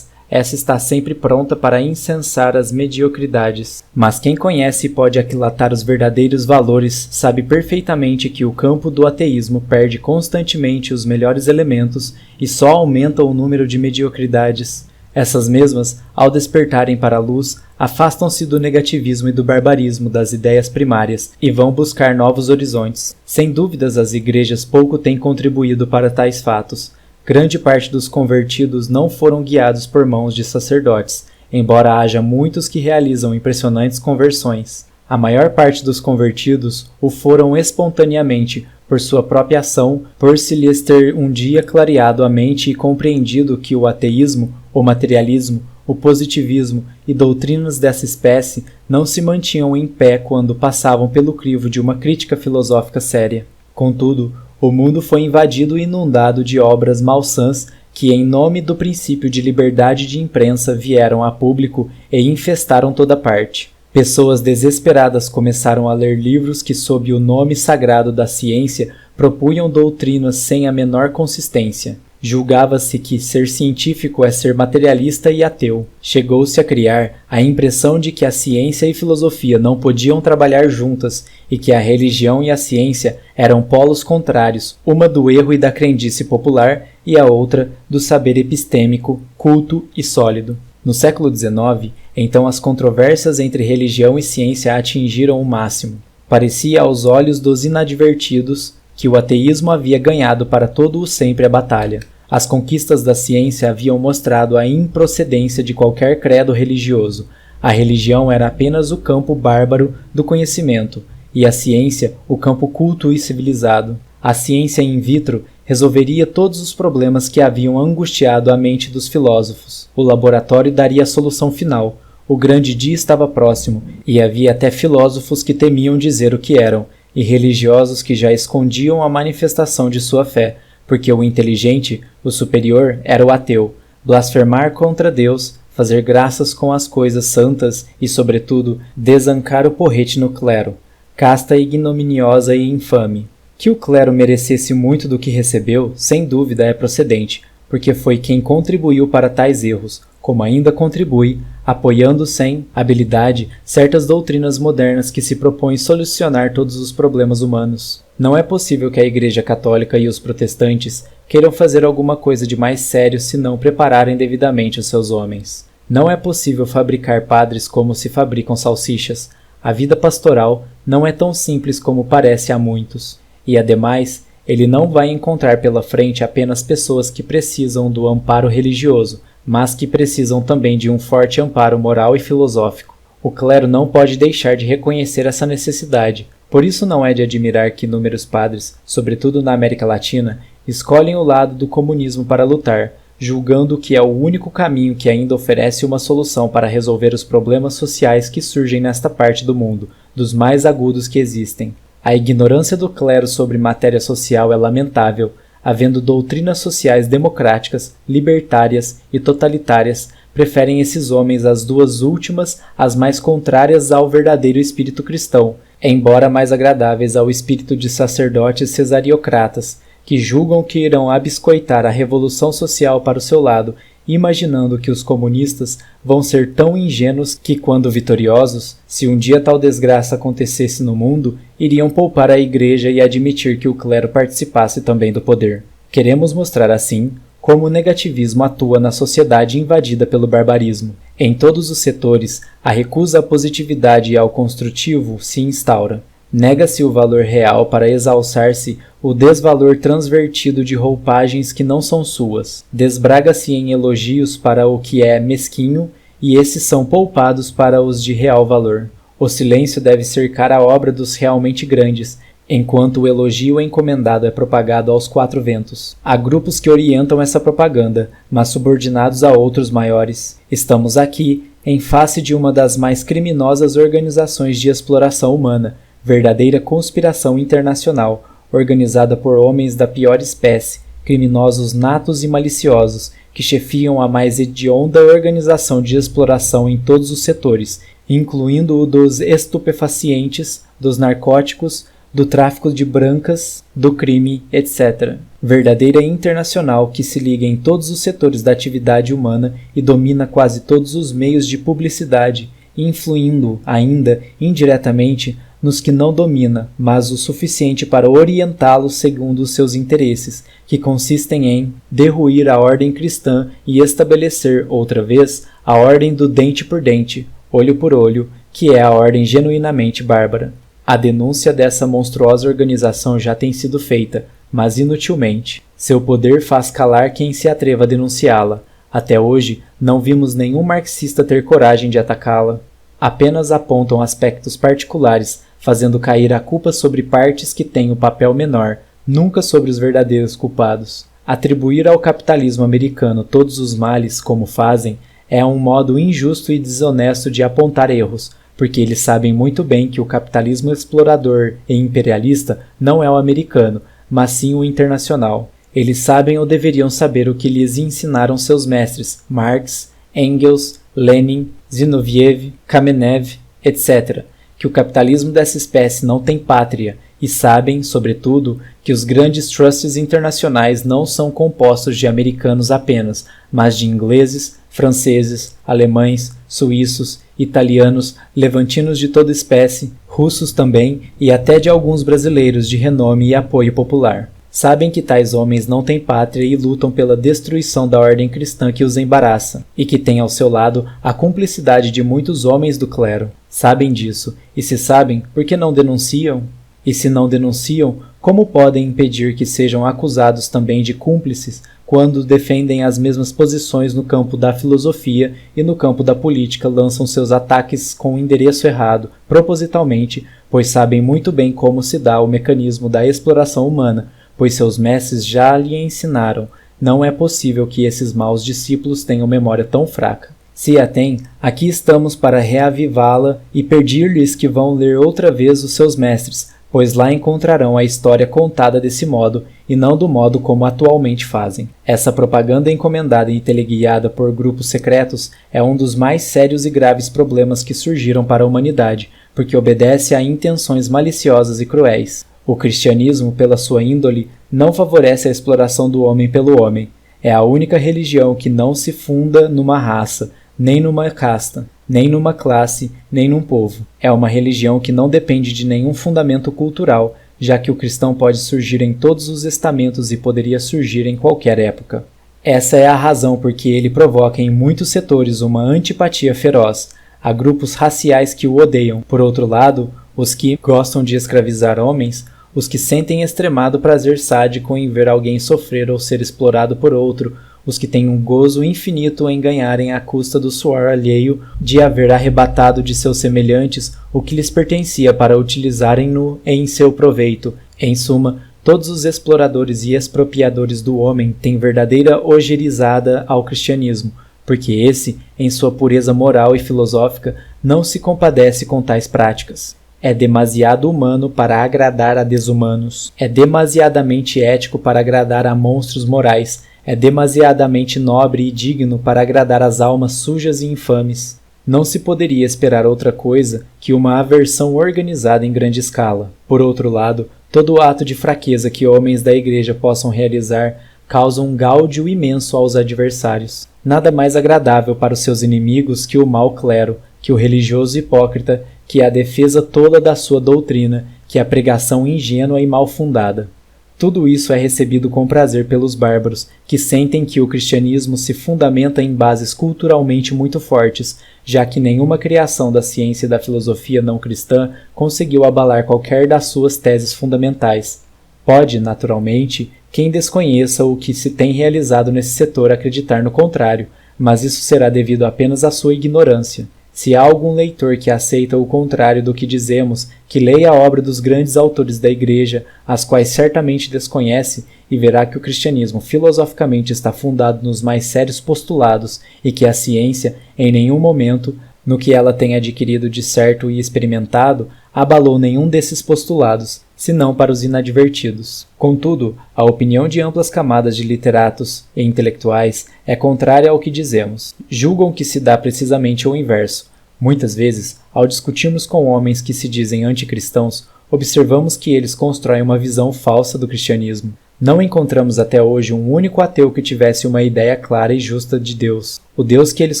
essa está sempre pronta para incensar as mediocridades. Mas quem conhece e pode aquilatar os verdadeiros valores sabe perfeitamente que o campo do ateísmo perde constantemente os melhores elementos e só aumenta o número de mediocridades. Essas mesmas, ao despertarem para a luz, afastam-se do negativismo e do barbarismo das ideias primárias e vão buscar novos horizontes. Sem dúvidas, as igrejas pouco têm contribuído para tais fatos. Grande parte dos convertidos não foram guiados por mãos de sacerdotes, embora haja muitos que realizam impressionantes conversões. A maior parte dos convertidos o foram espontaneamente, por sua própria ação, por se lhes ter um dia clareado a mente e compreendido que o ateísmo, o materialismo, o positivismo e doutrinas dessa espécie não se mantinham em pé quando passavam pelo crivo de uma crítica filosófica séria. Contudo, o mundo foi invadido e inundado de obras malsãs que, em nome do princípio de liberdade de imprensa, vieram a público e infestaram toda parte. Pessoas desesperadas começaram a ler livros que, sob o nome sagrado da ciência, propunham doutrinas sem a menor consistência. Julgava-se que ser científico é ser materialista e ateu. Chegou-se a criar a impressão de que a ciência e filosofia não podiam trabalhar juntas e que a religião e a ciência eram polos contrários, uma do erro e da crendice popular e a outra do saber epistêmico, culto e sólido. No século XIX, então as controvérsias entre religião e ciência atingiram o máximo. Parecia aos olhos dos inadvertidos que o ateísmo havia ganhado para todo o sempre a batalha. As conquistas da ciência haviam mostrado a improcedência de qualquer credo religioso. A religião era apenas o campo bárbaro do conhecimento, e a ciência o campo culto e civilizado. A ciência in vitro resolveria todos os problemas que haviam angustiado a mente dos filósofos. O laboratório daria a solução final. O grande dia estava próximo, e havia até filósofos que temiam dizer o que eram, e religiosos que já escondiam a manifestação de sua fé, porque o inteligente, o superior, era o ateu. Blasfemar contra Deus, fazer graças com as coisas santas e, sobretudo, desancar o porrete no clero, casta ignominiosa e infame. Que o clero merecesse muito do que recebeu, sem dúvida é procedente, porque foi quem contribuiu para tais erros, como ainda contribui, apoiando sem habilidade certas doutrinas modernas que se propõem solucionar todos os problemas humanos. Não é possível que a Igreja Católica e os protestantes queiram fazer alguma coisa de mais sério se não prepararem devidamente os seus homens. Não é possível fabricar padres como se fabricam salsichas. A vida pastoral não é tão simples como parece a muitos. E, ademais, ele não vai encontrar pela frente apenas pessoas que precisam do amparo religioso, mas que precisam também de um forte amparo moral e filosófico. O clero não pode deixar de reconhecer essa necessidade. Por isso não é de admirar que inúmeros padres, sobretudo na América Latina, escolhem o lado do comunismo para lutar, julgando que é o único caminho que ainda oferece uma solução para resolver os problemas sociais que surgem nesta parte do mundo, dos mais agudos que existem. A ignorância do clero sobre matéria social é lamentável, havendo doutrinas sociais democráticas, libertárias e totalitárias, preferem esses homens as duas últimas, as mais contrárias ao verdadeiro espírito cristão, embora mais agradáveis ao espírito de sacerdotes cesariocratas, que julgam que irão abiscoitar a revolução social para o seu lado, imaginando que os comunistas vão ser tão ingênuos que, quando vitoriosos, se um dia tal desgraça acontecesse no mundo, iriam poupar a Igreja e admitir que o clero participasse também do poder. Queremos mostrar, assim, como o negativismo atua na sociedade invadida pelo barbarismo. Em todos os setores, a recusa à positividade e ao construtivo se instaura. Nega-se o valor real para exalçar-se o desvalor transvertido de roupagens que não são suas. Desbraga-se em elogios para o que é mesquinho, e esses são poupados para os de real valor. O silêncio deve cercar a obra dos realmente grandes, enquanto o elogio encomendado é propagado aos quatro ventos. Há grupos que orientam essa propaganda, mas subordinados a outros maiores. Estamos aqui, em face de uma das mais criminosas organizações de exploração humana, verdadeira conspiração internacional, organizada por homens da pior espécie, criminosos natos e maliciosos, que chefiam a mais hedionda organização de exploração em todos os setores, incluindo o dos estupefacientes, dos narcóticos, do tráfico de brancas, do crime, etc. Verdadeira internacional que se liga em todos os setores da atividade humana e domina quase todos os meios de publicidade, influindo ainda indiretamente nos que não domina, mas o suficiente para orientá-los segundo os seus interesses, que consistem em derruir a ordem cristã e estabelecer outra vez a ordem do dente por dente, olho por olho, que é a ordem genuinamente bárbara. A denúncia dessa monstruosa organização já tem sido feita, mas inutilmente. Seu poder faz calar quem se atreva a denunciá-la. Até hoje, não vimos nenhum marxista ter coragem de atacá-la. Apenas apontam aspectos particulares, fazendo cair a culpa sobre partes que têm o papel menor, nunca sobre os verdadeiros culpados. Atribuir ao capitalismo americano todos os males, como fazem, é um modo injusto e desonesto de apontar erros, porque eles sabem muito bem que o capitalismo explorador e imperialista não é o americano, mas sim o internacional. Eles sabem ou deveriam saber o que lhes ensinaram seus mestres, Marx, Engels, Lenin, Zinoviev, Kamenev, etc., que o capitalismo dessa espécie não tem pátria, e sabem, sobretudo, que os grandes trusts internacionais não são compostos de americanos apenas, mas de ingleses, franceses, alemães, suíços, italianos, levantinos de toda espécie, russos também e até de alguns brasileiros de renome e apoio popular. Sabem que tais homens não têm pátria e lutam pela destruição da ordem cristã que os embaraça, e que têm ao seu lado a cumplicidade de muitos homens do clero. Sabem disso, e se sabem, por que não denunciam? E se não denunciam, como podem impedir que sejam acusados também de cúmplices quando defendem as mesmas posições no campo da filosofia e no campo da política lançam seus ataques com o endereço errado, propositalmente, pois sabem muito bem como se dá o mecanismo da exploração humana, pois seus mestres já lhe ensinaram. Não é possível que esses maus discípulos tenham memória tão fraca. Se a têm, aqui estamos para reavivá-la e pedir-lhes que vão ler outra vez os seus mestres, pois lá encontrarão a história contada desse modo, e não do modo como atualmente fazem. Essa propaganda encomendada e teleguiada por grupos secretos é um dos mais sérios e graves problemas que surgiram para a humanidade, porque obedece a intenções maliciosas e cruéis. O cristianismo, pela sua índole, não favorece a exploração do homem pelo homem. É a única religião que não se funda numa raça, nem numa casta, nem numa classe, nem num povo. É uma religião que não depende de nenhum fundamento cultural, já que o cristão pode surgir em todos os estamentos e poderia surgir em qualquer época. Essa é a razão por que ele provoca em muitos setores uma antipatia feroz. Há grupos raciais que o odeiam. Por outro lado, os que gostam de escravizar homens, os que sentem extremado prazer sádico em ver alguém sofrer ou ser explorado por outro, os que têm um gozo infinito em ganharem à custa do suor alheio de haver arrebatado de seus semelhantes o que lhes pertencia para utilizarem-no em seu proveito. Em suma, todos os exploradores e expropriadores do homem têm verdadeira ogerizada ao cristianismo, porque esse, em sua pureza moral e filosófica, não se compadece com tais práticas. É demasiado humano para agradar a desumanos. É demasiadamente ético para agradar a monstros morais. É demasiadamente nobre e digno para agradar às almas sujas e infames. Não se poderia esperar outra coisa que uma aversão organizada em grande escala. Por outro lado, todo ato de fraqueza que homens da Igreja possam realizar causa um gáudio imenso aos adversários. Nada mais agradável para os seus inimigos que o mau clero, que o religioso hipócrita, que a defesa tola da sua doutrina, que a pregação ingênua e mal fundada. Tudo isso é recebido com prazer pelos bárbaros, que sentem que o cristianismo se fundamenta em bases culturalmente muito fortes, já que nenhuma criação da ciência e da filosofia não cristã conseguiu abalar qualquer das suas teses fundamentais. Pode, naturalmente, quem desconheça o que se tem realizado nesse setor acreditar no contrário, mas isso será devido apenas à sua ignorância. Se há algum leitor que aceita o contrário do que dizemos, que leia a obra dos grandes autores da Igreja, as quais certamente desconhece, e verá que o cristianismo filosoficamente está fundado nos mais sérios postulados e que a ciência, em nenhum momento, no que ela tem adquirido de certo e experimentado, abalou nenhum desses postulados. senão para os inadvertidos. Contudo, a opinião de amplas camadas de literatos e intelectuais é contrária ao que dizemos. Julgam que se dá precisamente o inverso. Muitas vezes, ao discutirmos com homens que se dizem anticristãos, observamos que eles constroem uma visão falsa do cristianismo. Não encontramos até hoje um único ateu que tivesse uma ideia clara e justa de Deus. O Deus que eles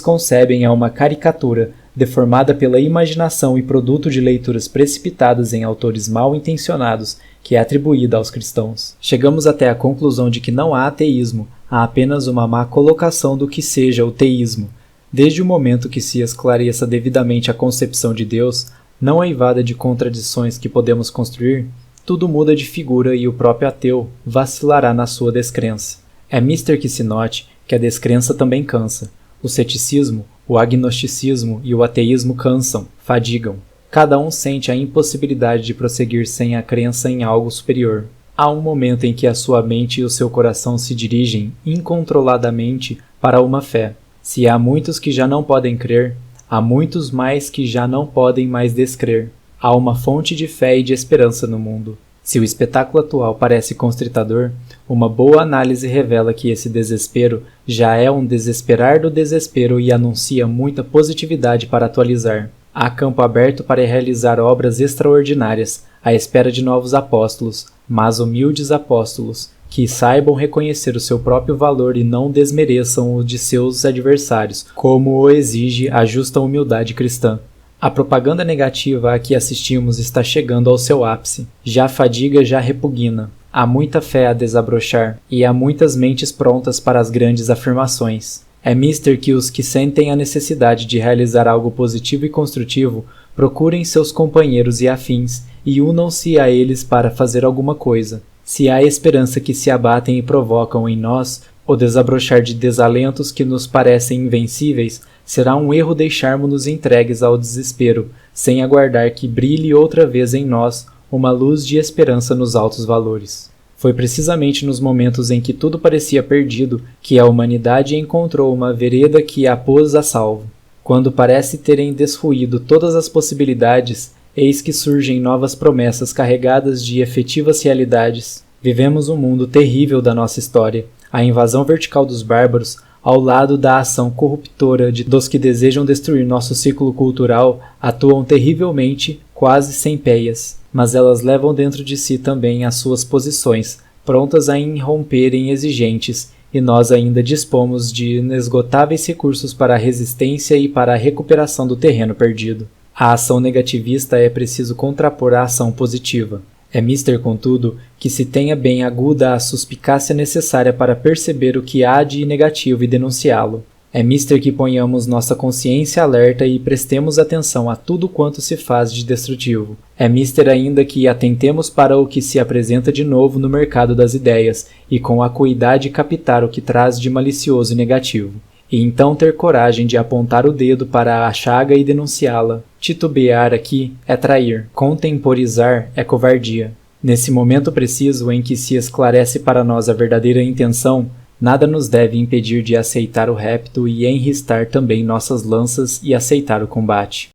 concebem é uma caricatura, deformada pela imaginação e produto de leituras precipitadas em autores mal intencionados, que é atribuída aos cristãos. Chegamos até a conclusão de que não há ateísmo, há apenas uma má colocação do que seja o teísmo. Desde o momento que se esclareça devidamente a concepção de Deus, não aivada de contradições que podemos construir, tudo muda de figura e o próprio ateu vacilará na sua descrença. É mister que se note que a descrença também cansa. O ceticismo, o agnosticismo e o ateísmo cansam, fadigam. Cada um sente a impossibilidade de prosseguir sem a crença em algo superior. Há um momento em que a sua mente e o seu coração se dirigem incontroladamente para uma fé. Se há muitos que já não podem crer, há muitos mais que já não podem mais descrer. Há uma fonte de fé e de esperança no mundo. Se o espetáculo atual parece constritador, uma boa análise revela que esse desespero já é um desesperar do desespero e anuncia muita positividade para atualizar. Há campo aberto para realizar obras extraordinárias, à espera de novos apóstolos, mas humildes apóstolos, que saibam reconhecer o seu próprio valor e não desmereçam o de seus adversários, como o exige a justa humildade cristã. A propaganda negativa a que assistimos está chegando ao seu ápice. Já fadiga, já repugna. Há muita fé a desabrochar, e há muitas mentes prontas para as grandes afirmações. É mister que os que sentem a necessidade de realizar algo positivo e construtivo procurem seus companheiros e afins e unam-se a eles para fazer alguma coisa. Se há esperança que se abatem e provocam em nós o desabrochar de desalentos que nos parecem invencíveis, será um erro deixarmos-nos entregues ao desespero, sem aguardar que brilhe outra vez em nós uma luz de esperança nos altos valores. Foi precisamente nos momentos em que tudo parecia perdido que a humanidade encontrou uma vereda que a pôs a salvo. Quando parece terem desruído todas as possibilidades, eis que surgem novas promessas carregadas de efetivas realidades. Vivemos um mundo terrível da nossa história, a invasão vertical dos bárbaros, ao lado da ação corruptora dos que desejam destruir nosso ciclo cultural, atuam terrivelmente, quase sem peias, mas elas levam dentro de si também as suas posições, prontas a irromperem exigentes, e nós ainda dispomos de inesgotáveis recursos para a resistência e para a recuperação do terreno perdido. A ação negativista é preciso contrapor à ação positiva. É mister, contudo, que se tenha bem aguda a suspicácia necessária para perceber o que há de negativo e denunciá-lo. É mister que ponhamos nossa consciência alerta e prestemos atenção a tudo quanto se faz de destrutivo. É mister ainda que atentemos para o que se apresenta de novo no mercado das ideias e com acuidade captar o que traz de malicioso e negativo. E então ter coragem de apontar o dedo para a chaga e denunciá-la. Titubear aqui é trair, contemporizar é covardia. Nesse momento preciso em que se esclarece para nós a verdadeira intenção, nada nos deve impedir de aceitar o repto e enristar também nossas lanças e aceitar o combate.